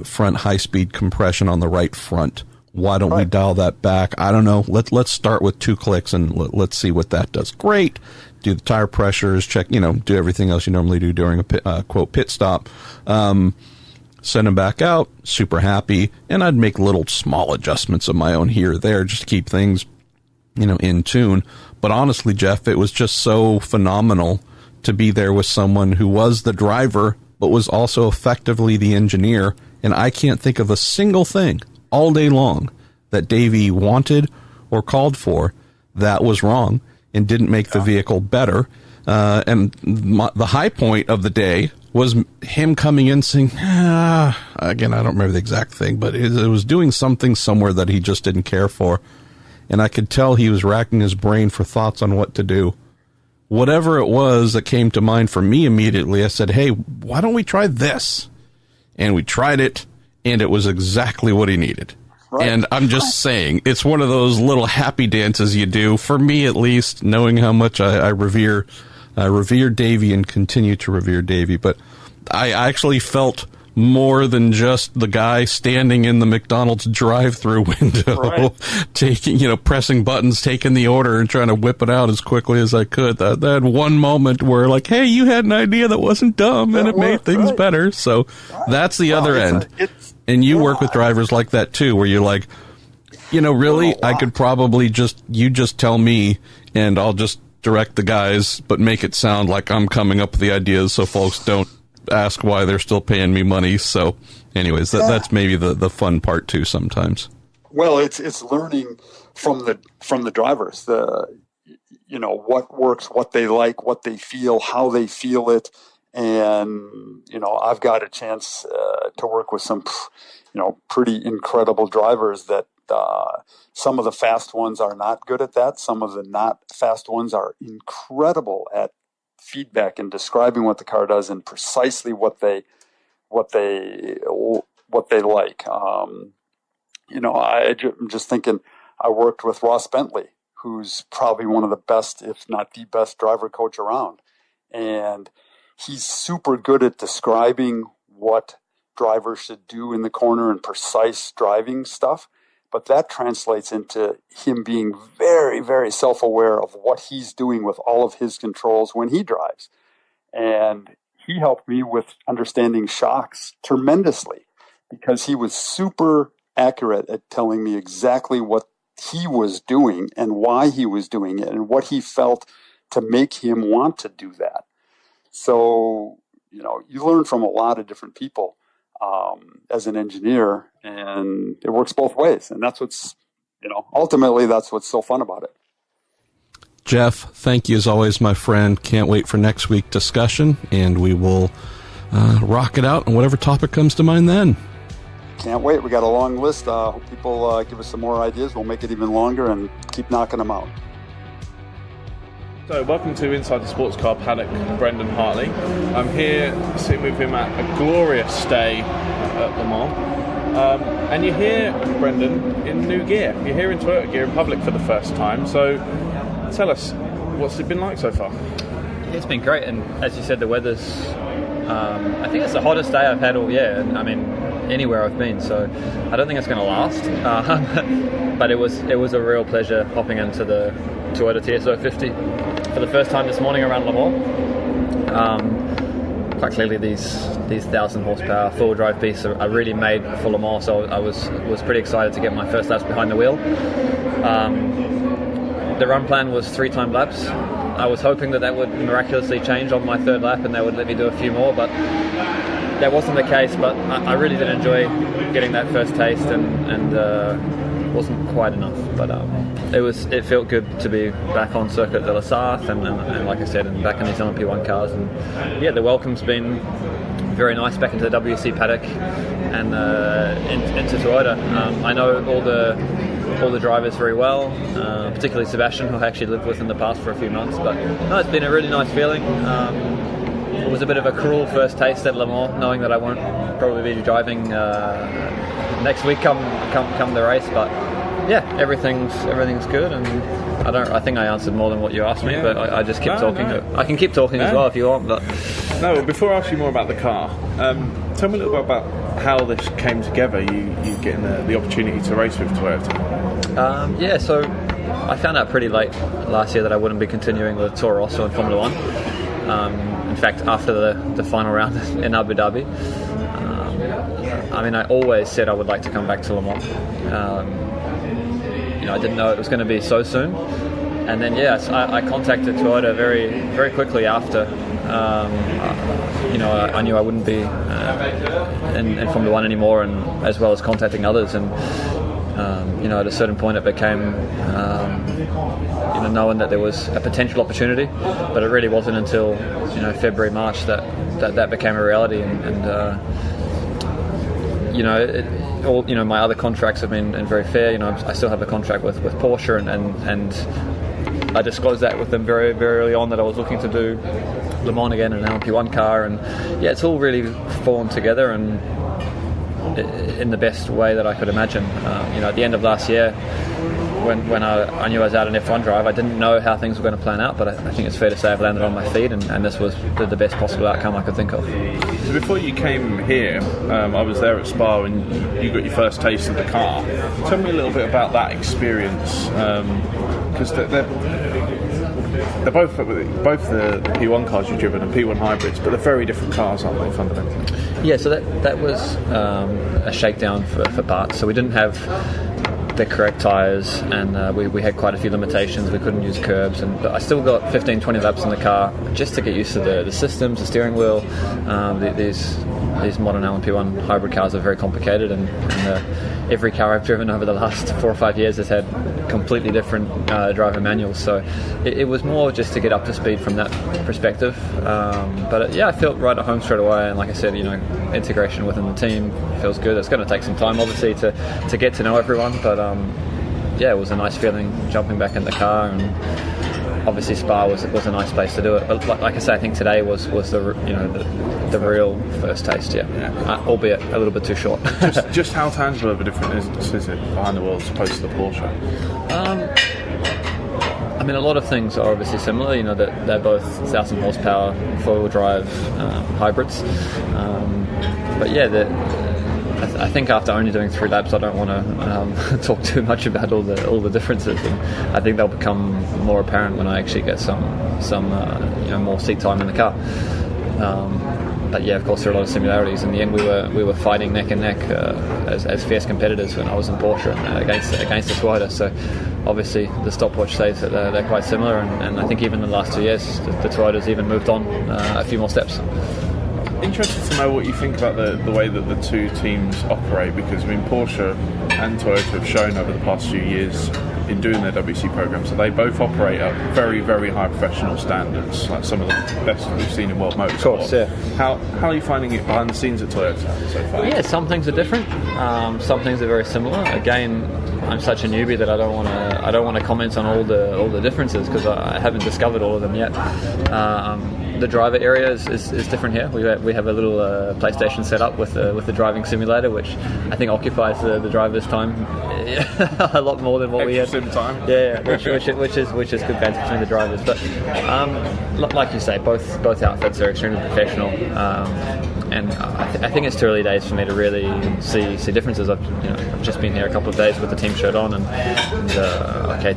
front high-speed compression on the right front. Why don't we dial that back? I don't know. Let's start with 2 clicks and let's see what that does. Great. Do the tire pressures, check, do everything else you normally do during a quote pit stop. Send him back out, super happy, and I'd make little small adjustments of my own here or there just to keep things in tune. But honestly, Jeff, it was just so phenomenal to be there with someone who was the driver, but was also effectively the engineer. And I can't think of a single thing all day long that Davey wanted or called for that was wrong and didn't make the vehicle better. And the high point of the day was him coming in saying, again, I don't remember the exact thing, but it was doing something somewhere that he just didn't care for. And I could tell he was racking his brain for thoughts on what to do. Whatever it was that came to mind for me immediately, I said, hey, why don't we try this? And we tried it, and it was exactly what he needed. Right. And I'm just saying, it's one of those little happy dances you do, for me at least, knowing how much I revere Davey and continue to revere Davey. But I actually felt more than just the guy standing in the McDonald's drive-through window, taking, pressing buttons, taking the order and trying to whip it out as quickly as I could. That had one moment where hey, you had an idea that wasn't dumb and it made things better. So that's the other end. And you work with drivers like that too, where you're like, really, I could probably you just tell me and I'll just direct the guys, but make it sound like I'm coming up with the ideas so folks don't ask why they're still paying me money. So anyways, that's maybe the fun part too sometimes. Well, it's learning from the drivers, what works, what they like, what they feel, how they feel it. And, I've got a chance to work with some, pretty incredible drivers that some of the fast ones are not good at that. Some of the not fast ones are incredible at feedback and describing what the car does and precisely what they like. I'm just thinking, I worked with Ross Bentley, who's probably one of the best, if not the best driver coach around. And he's super good at describing what drivers should do in the corner and precise driving stuff. But that translates into him being very, very self-aware of what he's doing with all of his controls when he drives. And he helped me with understanding shocks tremendously because he was super accurate at telling me exactly what he was doing and why he was doing it and what he felt to make him want to do that. So, you learn from a lot of different people as an engineer, and it works both ways. And that's what's, ultimately that's what's so fun about it. Jeff, thank you as always, my friend. Can't wait for next week's discussion, and we will rock it out on whatever topic comes to mind then. Can't wait. We got a long list. Hope people give us some more ideas. We'll make it even longer and keep knocking them out. So welcome to Inside the Sports Car Paddock, Brendon Hartley. I'm here sitting with him at a glorious stay at Le Mans. And you're here, Brendon, in new gear. You're here in Toyota gear in public for the first time. So tell us, what's it been like so far? It's been great, and as you said, the weather's I think it's the hottest day I've had all year, and I mean anywhere I've been, so I don't think it's going to last. But it was a real pleasure hopping into the Toyota TSO 50 for the first time this morning around Le Mans. Quite clearly these 1,000 horsepower four-wheel drive beasts are really made for Le Mans, so I was pretty excited to get my first laps behind the wheel. The run plan was 3 time laps. I was hoping that would miraculously change on my third lap and they would let me do a few more, but that wasn't the case. But I really did enjoy getting that first taste and wasn't quite enough. But it felt good to be back on Circuit de la Sarthe and like I said, and back in these LMP1 cars. And yeah, the welcome's been very nice back into the WC paddock and into Toyota. I know all the drivers very well, particularly Sebastian, who I actually lived with in the past for a few months. But no, it's been a really nice feeling. It was a bit of a cruel first taste at Le Mans, knowing that I won't probably be driving next week come the race. But yeah, everything's good, and I think I answered more than what you asked me, but I just keep talking. No. I can keep talking as well if you want. But no, before I ask you more about the car, tell me a little bit about how this came together. You getting the opportunity to race with Toyota. Yeah, so I found out pretty late last year that I wouldn't be continuing with Toro Rosso in Formula One. In fact, after the final round in Abu Dhabi, I always said I would like to come back to Le Mans. I didn't know it was going to be so soon, and then yes, I contacted Toyota very, very quickly after. I knew I wouldn't be in Formula One anymore, and as well as contacting others. And at a certain point, it became knowing that there was a potential opportunity, but it really wasn't until February, March that became a reality. My other contracts have been very fair. I still have a contract with Porsche, and I disclosed that with them very, very early on that I was looking to do Le Mans again in an LMP1 car, and yeah, it's all really fallen together and in the best way that I could imagine. At the end of last year, when I knew I was out in F1 drive, I didn't know how things were going to plan out, but I think it's fair to say I've landed on my feet, and this was the best possible outcome I could think of. So before you came here, I was there at Spa and you got your first taste of the car. Tell me a little bit about that experience, because they're both the P1 cars you've driven and P1 hybrids, but they're very different cars, aren't they, fundamentally? Yeah, so that was a shakedown for parts. So we didn't have the correct tyres, and we had quite a few limitations. We couldn't use curbs, but I still got 15-20 laps in the car just to get used to the systems, the steering wheel. These modern LMP1 hybrid cars are very complicated, and every car I've driven over the last 4 or 5 years has had completely different driver manuals. So it was more just to get up to speed from that perspective. But I felt right at home straight away, and like I said, integration within the team feels good. It's going to take some time, obviously, to get to know everyone, but it was a nice feeling jumping back in the car, and obviously Spa was a nice place to do it. But like I say, I think today was the real first taste, albeit a little bit too short. just how tangible of a difference is it behind the wheel as opposed to the Porsche? A lot of things are obviously similar. They're both 1,000 horsepower four-wheel drive hybrids. But I think after only doing 3 laps, I don't want to talk too much about all the differences, and I think they'll become more apparent when I actually get some more seat time in the car. But yeah, of course there are a lot of similarities. In the end, we were fighting neck and neck as fierce competitors when I was in Porsche against the Toyota. So obviously the stopwatch says that they're quite similar, and I think even in the last 2 years the Toyota's even moved on a few more steps. Interested to know what you think about the way that the two teams operate, because Porsche and Toyota have shown over the past few years in doing their WC programs that they both operate at very, very high professional standards, like some of the best that we've seen in world motorsport. Of course, yeah. How are you finding it behind the scenes at Toyota so far? Yeah, some things are different. Some things are very similar. Again, I'm such a newbie that I don't want to comment on all the differences because I haven't discovered all of them yet. The driver area is different here. We have a little PlayStation set up with the driving simulator, which I think occupies the driver's time a lot more than what we had. Sim time. Yeah, which is good banter between the drivers. But like you say, both outfits are extremely professional. And I think it's too early days for me to really see differences. I've just been here a couple of days with the team shirt on, and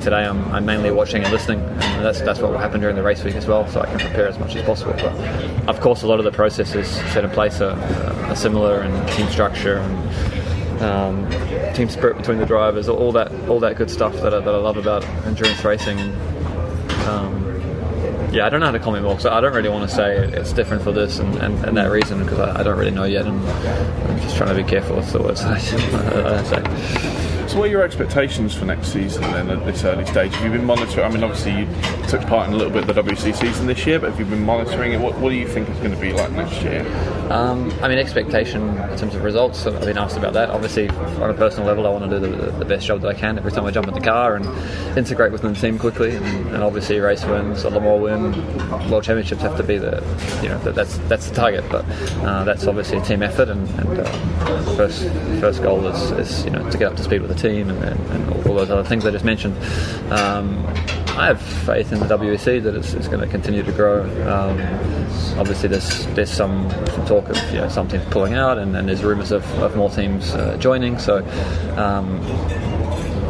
today I'm mainly watching and listening, and that's what will happen during the race week as well, so I can prepare as much as possible. But of course, a lot of the processes set in place are similar, and team structure and team spirit between the drivers, all that good stuff that I love about endurance racing. I don't know how to comment more, because I don't really want to say it's different for this and that reason, because I don't really know yet, and I'm just trying to be careful with the words I say. So what are your expectations for next season then at this early stage? Have you been monitoring? I mean, obviously you took part in a little bit of the WC season this year, but have you been monitoring it? What do you think it's going to be like next year? I mean, expectation in terms of results, I've been asked about that. Obviously, on a personal level, I want to do the best job that I can every time I jump in the car and integrate within the team quickly. And obviously, race wins, a Le Mans win, World Championships have to be that's the target. But that's obviously a team effort, and first goal is to get up to speed with the team and all those other things I just mentioned. I have faith in the WEC that it's going to continue to grow. Obviously, there's some talk of some teams pulling out, and there's rumours of more teams joining. So,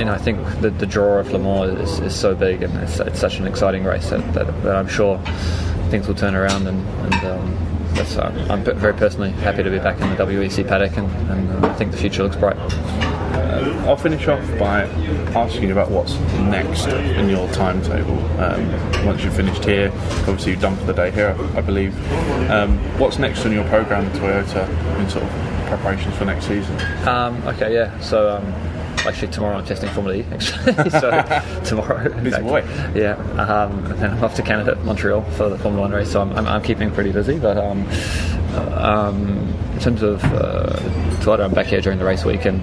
I think the draw of Le Mans is so big, and it's such an exciting race that I'm sure things will turn around, and I'm very personally happy to be back in the WEC paddock, and I think the future looks bright. I'll finish off by asking you about what's next in your timetable. Once you've finished here, obviously you've done for the day here, I believe. What's next on your programme at Toyota in sort of preparations for next season? So actually tomorrow I'm testing Formula E, actually. So tomorrow. Busy boy. Yeah. And then I'm off to Canada, Montreal for the Formula 1 race, so I'm keeping pretty busy. But in terms of Toyota, I'm back here during the race week, and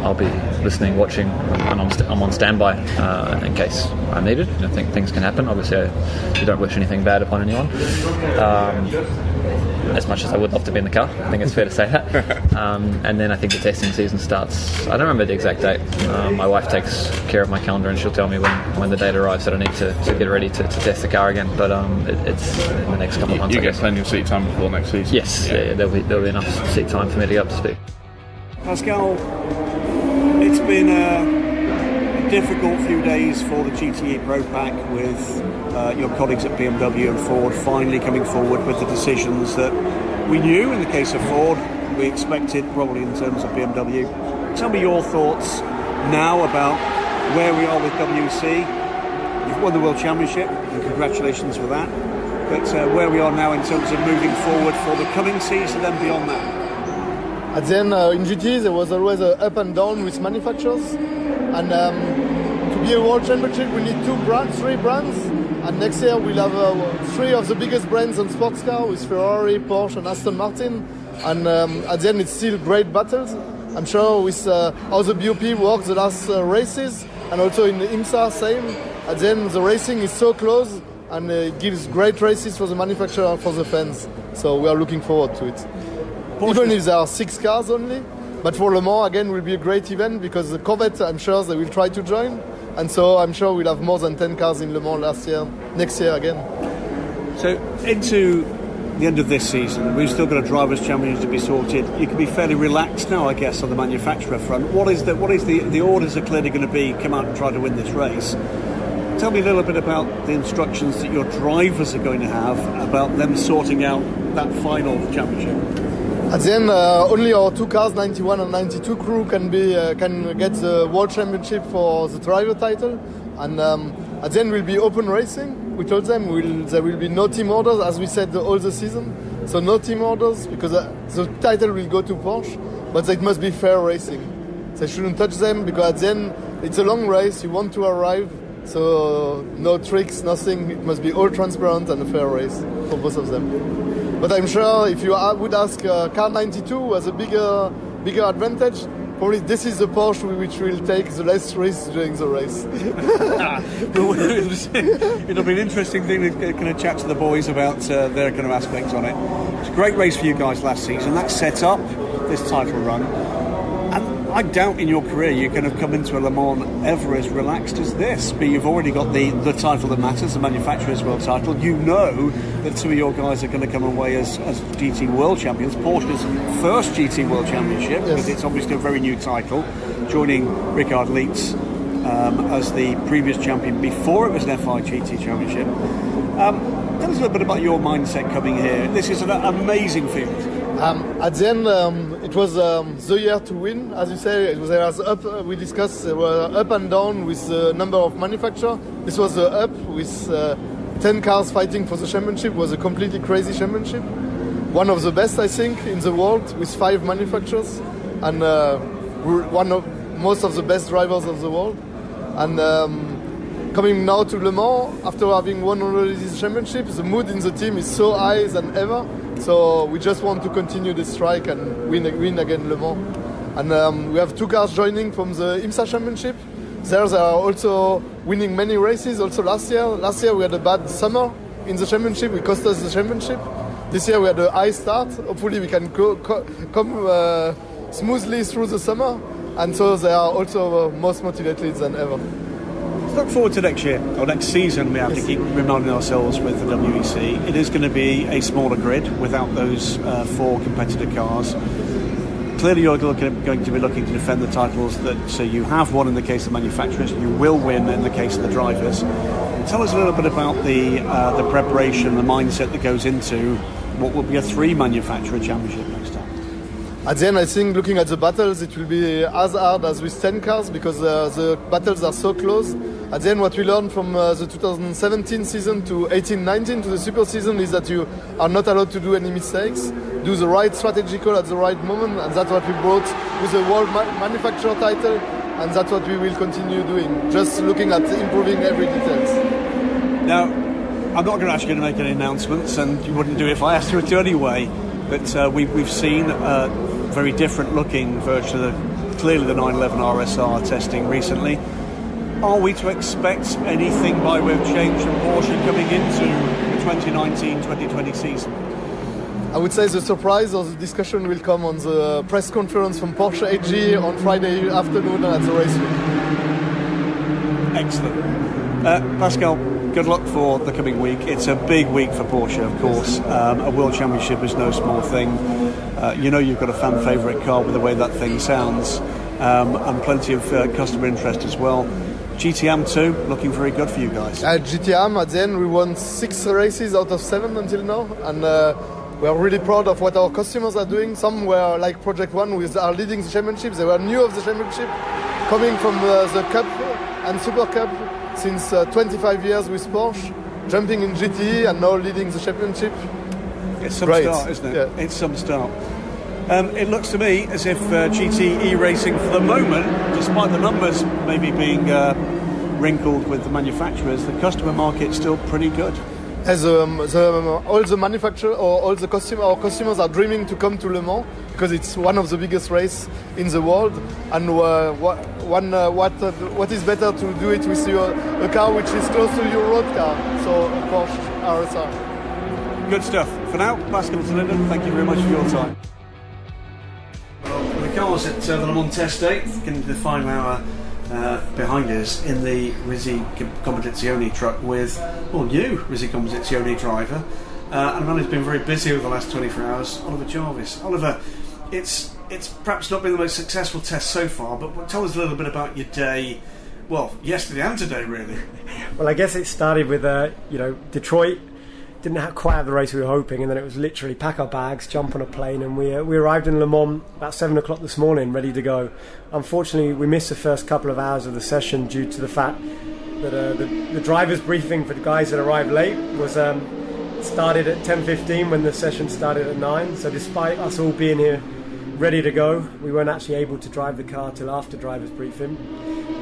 I'll be listening, watching, and I'm on standby in case I'm needed. I think things can happen. Obviously, you don't wish anything bad upon anyone. As much as I would love to be in the car, I think it's fair to say that. And then I think the testing season starts. I don't remember the exact date. My wife takes care of my calendar, and she'll tell me when the date arrives that I need to get ready to test the car again. But it's in the next couple of months. You get plenty of seat time before next season. Yes, yeah, there'll be enough seat time for me to get up to speed. Pascal, it's been a difficult few days for the GTE Pro Pack with your colleagues at BMW and Ford finally coming forward with the decisions that we knew in the case of Ford, we expected probably in terms of BMW. Tell me your thoughts now about where we are with WC. You've won the World Championship, and congratulations for that. But where we are now in terms of moving forward for the coming season and beyond that. At the end, in GT, there was always an up and down with manufacturers. And to be a world championship, we need three brands. And next year, we'll have three of the biggest brands on sports car with Ferrari, Porsche, and Aston Martin. And at the end, it's still great battles. I'm sure with how the BOP worked the last races, and also in the IMSA, same. At the end, the racing is so close, and it gives great races for the manufacturer and for the fans. So we are looking forward to it. Even if there are 6 cars only, but for Le Mans again will be a great event because the Corvette, I'm sure they will try to join, and so I'm sure we'll have more than 10 cars in Le Mans next year again. So into the end of this season, we've still got a drivers' championship to be sorted. You can be fairly relaxed now, I guess, on the manufacturer front. What is the orders are clearly going to be? Come out and try to win this race. Tell me a little bit about the instructions that your drivers are going to have about them sorting out that final championship. At the end, only our 2 cars, 91 and 92 crew, can get the World Championship for the driver title. And at the end, will be open racing. We told them there will be no team orders, as we said all the season. So no team orders, because the title will go to Porsche, but it must be fair racing. They shouldn't touch them, because at the end, it's a long race, you want to arrive, so no tricks, nothing. It must be all transparent and a fair race for both of them. But I'm sure if you would ask car 92 has a bigger advantage, probably this is the Porsche which will take the less risk during the race. It'll be an interesting thing to kind of chat to the boys about their kind of aspects on it. It's a great race for you guys last season. That set up this title run. And I doubt in your career you can have come into a Le Mans ever as relaxed as this. But you've already got the title that matters, the manufacturer's world title. You know that 2 of your guys are going to come away as GT World Champions. Porsche's first GT World Championship, because it's obviously a very new title, joining Richard Lietz as the previous champion before it was an FI GT Championship. Tell us a little bit about your mindset coming here. This is an amazing field. At the end, it was the year to win, as you say. There was up. We discussed there were up and down with the number of manufacturers. This was the up with 10 cars fighting for the championship. It was a completely crazy championship, one of the best I think in the world with 5 manufacturers. And most of the best drivers of the world. And coming now to Le Mans, after having won already this championship, the mood in the team is so high than ever. So we just want to continue this strike and win again Le Mans. And we have 2 cars joining from the IMSA championship. They are also winning many races. Also last year we had a bad summer in the championship. It cost us the championship. This year we had a high start. Hopefully we can come smoothly through the summer. And so they are also most motivated than ever. Let's look forward to next year, or next season. We have to keep reminding ourselves with the WEC. It is going to be a smaller grid without those 4 competitor cars. Clearly you're going to be looking to defend the titles that you have won in the case of manufacturers, you will win in the case of the drivers. Tell us a little bit about the preparation, the mindset that goes into what will be a 3 manufacturer championship next time. At the end, I think looking at the battles, it will be as hard as with 10 cars because the battles are so close. At the end, what we learned from the 2017 season to 18-19 to the super season is that you are not allowed to do any mistakes, do the right strategy call at the right moment, and that's what we brought with the world manufacturer title, and that's what we will continue doing, just looking at improving every details. Now, I'm not going to ask you to make any announcements, and you wouldn't do it if I asked you to anyway, but we've seen a very different looking version of clearly the 911 RSR testing recently. Are we to expect anything by way of change from Porsche coming into the 2019-2020 season? I would say the surprise or the discussion will come on the press conference from Porsche AG on Friday afternoon at the race week. Excellent. Pascal, good luck for the coming week. It's a big week for Porsche, of course. A World Championship is no small thing. You know you've got a fan favourite car with the way that thing sounds, and plenty of customer interest as well. GTM too, looking very good for you guys. At GTM, at the end, we won 6 races out of 7 until now, and we are really proud of what our customers are doing. Some were like Project One, who are leading the championship. They were new of the championship, coming from the Cup and Super Cup since 25 years with Porsche, jumping in GTE and now leading the championship. It's some start, isn't it? Yeah. It's some start. It looks to me as if GT racing for the moment, despite the numbers maybe being wrinkled with the manufacturers, the customer market's still pretty good. As all the manufacturers or all the our customers are dreaming to come to Le Mans because it's one of the biggest races in the world, and what is better to do it with a car which is close to your road car, so a Porsche RSR. Good stuff. For now, Pascal Zurlinden, thank you very much for your time. The cars at the Le Mans test day, getting to the final hour behind us in the Risi Competizione truck with new Risi Competizione driver, and a man who's been very busy over the last 24 hours, Oliver Jarvis. Oliver, it's perhaps not been the most successful test so far, but tell us a little bit about your day, well, yesterday and today really. Well, I guess it started with Detroit didn't quite have the race we were hoping, and then it was literally pack our bags, jump on a plane, and we arrived in Le Mans about 7 o'clock this morning, ready to go. Unfortunately, we missed the first couple of hours of the session due to the fact that the driver's briefing for the guys that arrived late was started at 10:15 when the session started at 9. So despite us all being here ready to go, we weren't actually able to drive the car till after driver's briefing.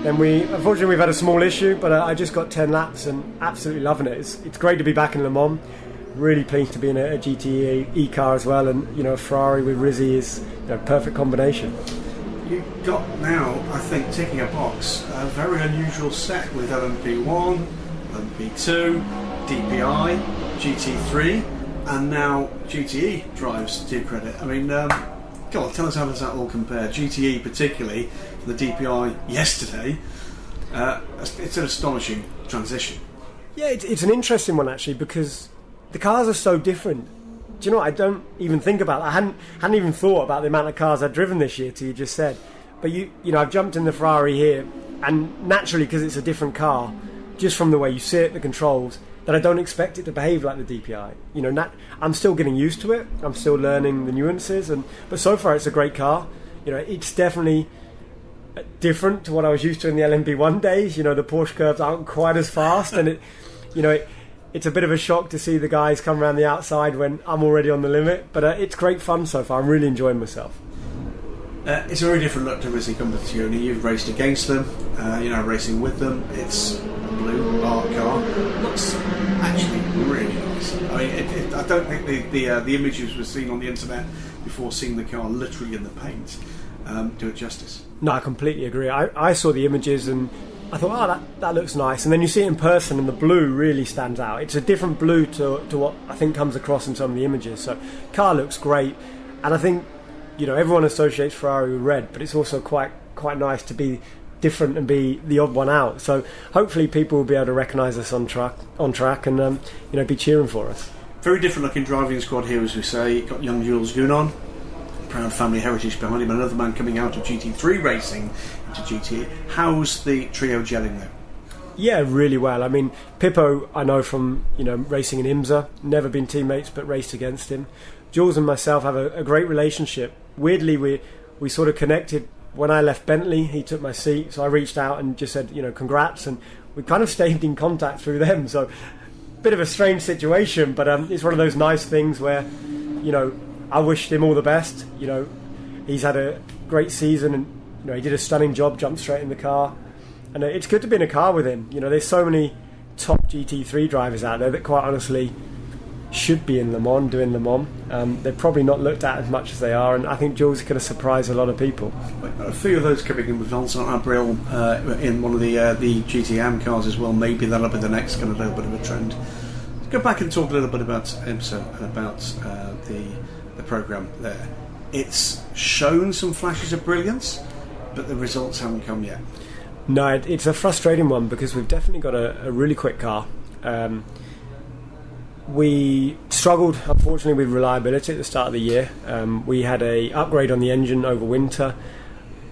Then unfortunately we've had a small issue, but I just got 10 laps and absolutely loving it. It's great to be back in Le Mans. Really pleased to be in a GTE car as well, and a Ferrari with Risi is a perfect combination. You've got now, I think, ticking a box, a very unusual set with LMP1, LMP2, DPI, GT3, and now GTE drives, to your credit. I mean, go on, tell us how does that all compare? GTE particularly, the DPI yesterday, it's an astonishing transition. Yeah, it's an interesting one actually, because the cars are so different. Do you know what? I don't even think about that. I hadn't even thought about the amount of cars I've driven this year till you just said. But I've jumped in the Ferrari here, and naturally, because it's a different car, just from the way you sit, the controls, that I don't expect it to behave like the DPI. I'm still getting used to it. I'm still learning the nuances, but so far it's a great car. It's definitely different to what I was used to in the LMP1 days. The Porsche curves aren't quite as fast, and it's a bit of a shock to see the guys come around the outside when I'm already on the limit. But it's great fun so far. I'm really enjoying myself. It's a very different look to Risi Competizione. You've raced against them, you're now racing with them. It's a blue art car. It looks actually really nice. I mean, I don't think the images we've seen on the internet before seeing the car literally in the paint do it justice. No, I completely agree. I saw the images and I thought, oh, that looks nice. And then you see it in person and the blue really stands out. It's a different blue to what I think comes across in some of the images. So car looks great. And I think, everyone associates Ferrari with red, but it's also quite nice to be different and be the odd one out. So hopefully people will be able to recognise us on track and be cheering for us. Very different looking driving squad here, as we say. Got young Jules Gounon, proud family heritage behind him, another man coming out of GT3 racing into GT. How's the trio gelling there? Yeah, really well. I mean, Pippo, I know from racing in IMSA, never been teammates but raced against him. Jules and myself have a great relationship. Weirdly, we sort of connected when I left Bentley. He took my seat, so I reached out and just said, congrats, and we kind of stayed in contact through them. So, bit of a strange situation, but it's one of those nice things where, I wished him all the best. He's had a great season, and he did a stunning job, jumped straight in the car, and it's good to be in a car with him. There's so many top GT3 drivers out there that quite honestly should be in Le Mans, doing Le Mans. They're probably not looked at as much as they are, and I think Jules is going to surprise a lot of people. A few of those coming in with Vincent Abril in one of the GTM cars as well. Maybe that'll be the next kind of little bit of a trend. Let's go back and talk a little bit about IMSA and about the programme there. It's shown some flashes of brilliance, but the results haven't come yet. No, it's a frustrating one because we've definitely got a really quick car. We struggled, unfortunately, with reliability at the start of the year. We had a upgrade on the engine over winter.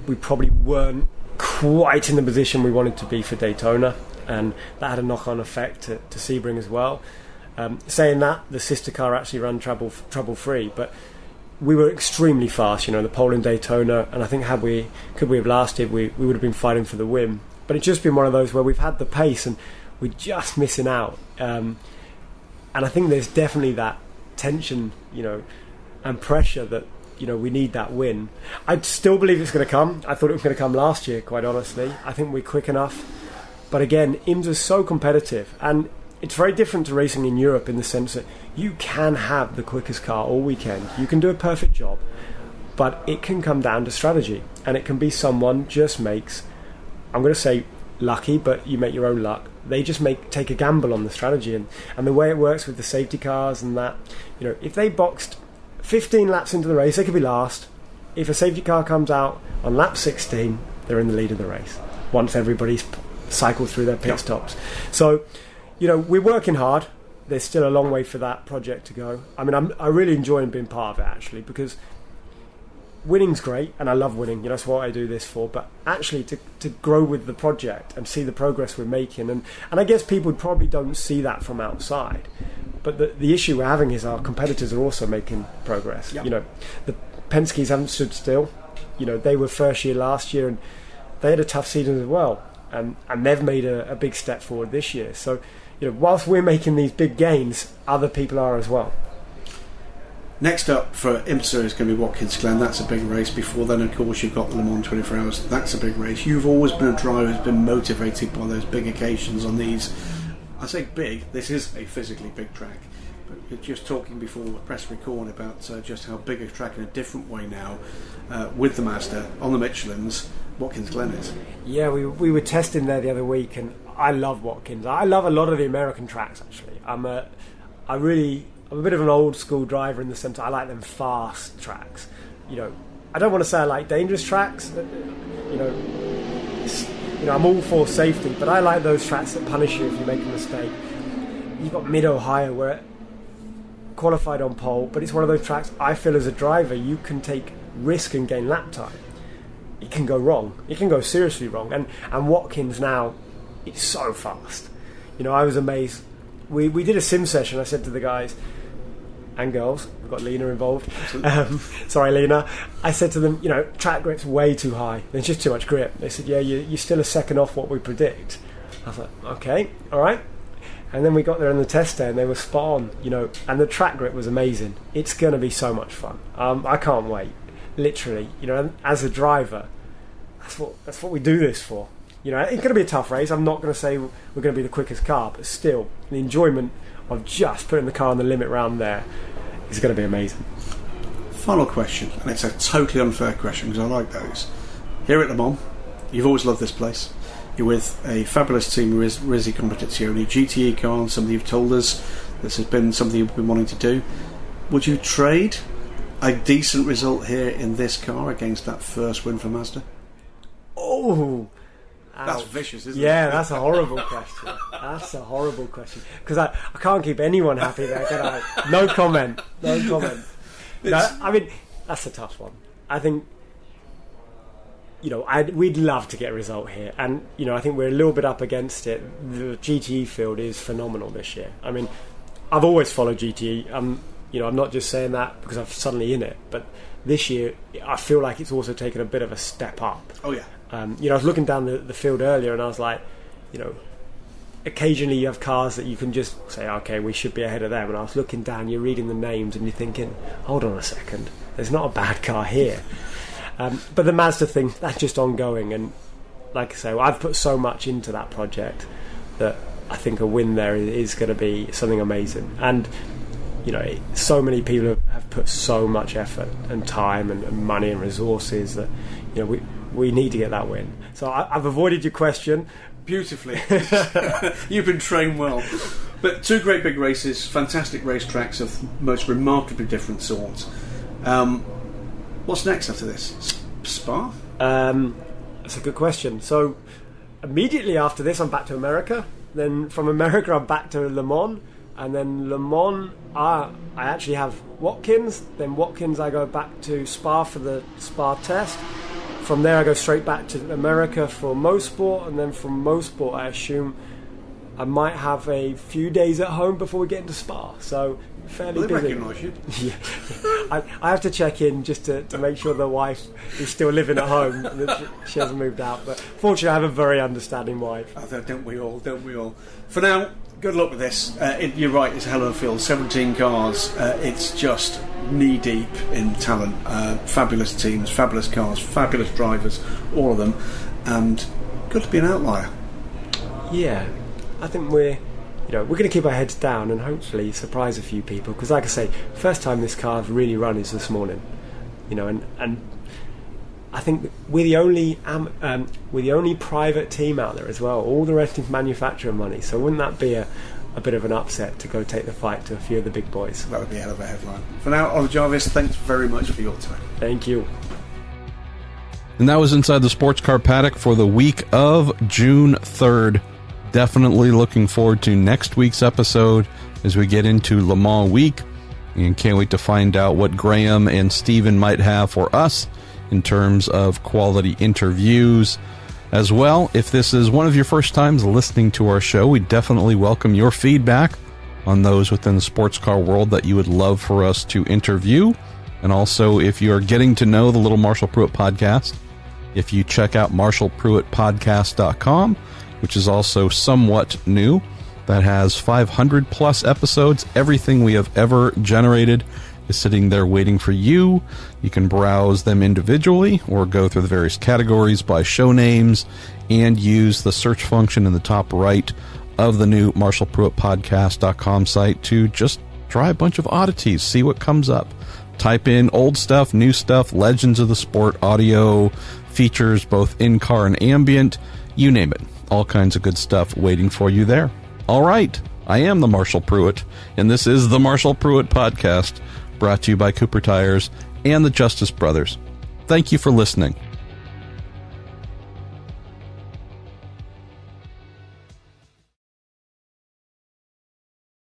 We probably weren't quite in the position we wanted to be for Daytona, and that had a knock-on effect to Sebring as well. Saying that, the sister car actually ran trouble-free, but we were extremely fast, the pole in Daytona, and I think could we have lasted, we would have been fighting for the win. But it's just been one of those where we've had the pace and we're just missing out. And I think there's definitely that tension, and pressure that, we need that win. I still believe it's going to come. I thought it was going to come last year, quite honestly. I think we're quick enough. But again, IMSA's so competitive, and it's very different to racing in Europe in the sense that you can have the quickest car all weekend. You can do a perfect job, but it can come down to strategy, and it can be someone just makes, I'm going to say lucky, but you make your own luck. They just take a gamble on the strategy, and the way it works with the safety cars and that, if they boxed 15 laps into the race, they could be last. If a safety car comes out on lap 16, they're in the lead of the race once everybody's cycled through their pit stops. So, we're working hard. There's still a long way for that project to go. I mean, I really enjoy being part of it, actually, because winning's great, and I love winning. That's what I do this for. But actually, to grow with the project and see the progress we're making, and I guess people probably don't see that from outside. But the issue we're having is our competitors are also making progress. Yep. The Penske's haven't stood still. They were first year last year, and they had a tough season as well. And they've made a big step forward this year. So, whilst we're making these big gains, other people are as well. Next up for IMSA is going to be Watkins Glen. That's a big race. Before then, of course, you've got Le Mans 24 Hours. That's a big race. You've always been a driver who's been motivated by those big occasions on these. I say big, this is a physically big track. But you're just talking before the press record about just how big a track in a different way now with the Mazda on the Michelins. Watkins Glen is. Yeah, we were testing there the other week, and I love Watkins. I love a lot of the American tracks, actually. I'm a bit of an old school driver in the sense I like them fast tracks. I don't want to say I like dangerous tracks. I'm all for safety, but I like those tracks that punish you if you make a mistake. You've got Mid-Ohio where it qualified on pole, but it's one of those tracks I feel as a driver you can take risk and gain lap time. It can go wrong. It can go seriously wrong. And Watkins now, it's so fast. I was amazed. We did a sim session. I said to the guys and girls, we've got Lena involved. Sorry, Lena. I said to them, track grip's way too high. There's just too much grip. They said, yeah, you're still a second off what we predict. I was like, okay, all right. And then we got there on the test day and they were spot on, and the track grip was amazing. It's going to be so much fun. I can't wait. literally, and as a driver, that's what we do this for. It's going to be a tough race. I'm not going to say we're going to be the quickest car, but still, the enjoyment of just putting the car on the limit round there is going to be amazing. Final question, and it's a totally unfair question because I like those. Here at Le Mans, you've always loved this place. You're with a fabulous team, Risi Competizione, GTE car, and something you've told us this has been something you've been wanting to do. Would you trade a decent result here in this car against that first win for Mazda? Oh, that's vicious, isn't it? Yeah, that's a horrible question. That's a horrible question because I can't keep anyone happy there, can I? No comment. I mean, that's a tough one. I think, we'd love to get a result here, and I think we're a little bit up against it. The GTE field is phenomenal this year. I mean, I've always followed GTE. I'm not just saying that because I'm suddenly in it, but this year I feel like it's also taken a bit of a step up. Oh yeah. I was looking down the field earlier, and I was like, occasionally you have cars that you can just say, okay, we should be ahead of them. And I was looking down, you're reading the names, and you're thinking, hold on a second, there's not a bad car here. But the Mazda thing, that's just ongoing. And like I say, I've put so much into that project that I think a win there is going to be something amazing. And so many people have put so much effort and time and money and resources that we need to get that win. So I've avoided your question beautifully. You've been trained well. But two great big races, fantastic racetracks of most remarkably different sorts. What's next after this? Spa? That's a good question. So immediately after this, I'm back to America. Then from America, I'm back to Le Mans. And then Le Mans, I actually have Watkins. Then Watkins, I go back to Spa for the Spa test. From there, I go straight back to America for Mosport. And then from Mosport, I assume I might have a few days at home before we get into Spa. So fairly busy. Recognise you. Yeah. I have to check in just to make sure the wife is still living at home and that she hasn't moved out. But fortunately, I have a very understanding wife. Oh, don't we all? For now, good luck with this. You're right, it's a hell of a field. 17 cars. It's just knee-deep in talent. Fabulous teams, fabulous cars, fabulous drivers, all of them. And good to be an outlier. Yeah, I think we're going to keep our heads down and hopefully surprise a few people. Because, like I say, first time this car's really run is this morning. And I think we're the only private team out there as well. All the rest is manufacturer money. So wouldn't that be a bit of an upset to go take the fight to a few of the big boys? That would be a hell of a headline. For now, Oliver Jarvis, thanks very much for your time. Thank you. And that was Inside the Sports Car Paddock for the week of June 3rd. Definitely looking forward to next week's episode as we get into Le Mans week. And can't wait to find out what Graham and Steven might have for us in terms of quality interviews. As well, if this is one of your first times listening to our show, we definitely welcome your feedback on those within the sports car world that you would love for us to interview. And also, if you're getting to know the Little Marshall Pruett podcast, if you check out marshallpruittpodcast.com, which is also somewhat new, that has 500 plus episodes. Everything we have ever generated is sitting there waiting for you. You can browse them individually or go through the various categories by show names and use the search function in the top right of the new marshallpruittpodcast.com site to just try a bunch of oddities, see what comes up. Type in old stuff, new stuff, legends of the sport, audio, features both in-car and ambient, you name it. All kinds of good stuff waiting for you there. All right, I am the Marshall Pruitt, and this is the Marshall Pruitt Podcast, brought to you by Cooper Tires and the Justice Brothers. Thank you for listening.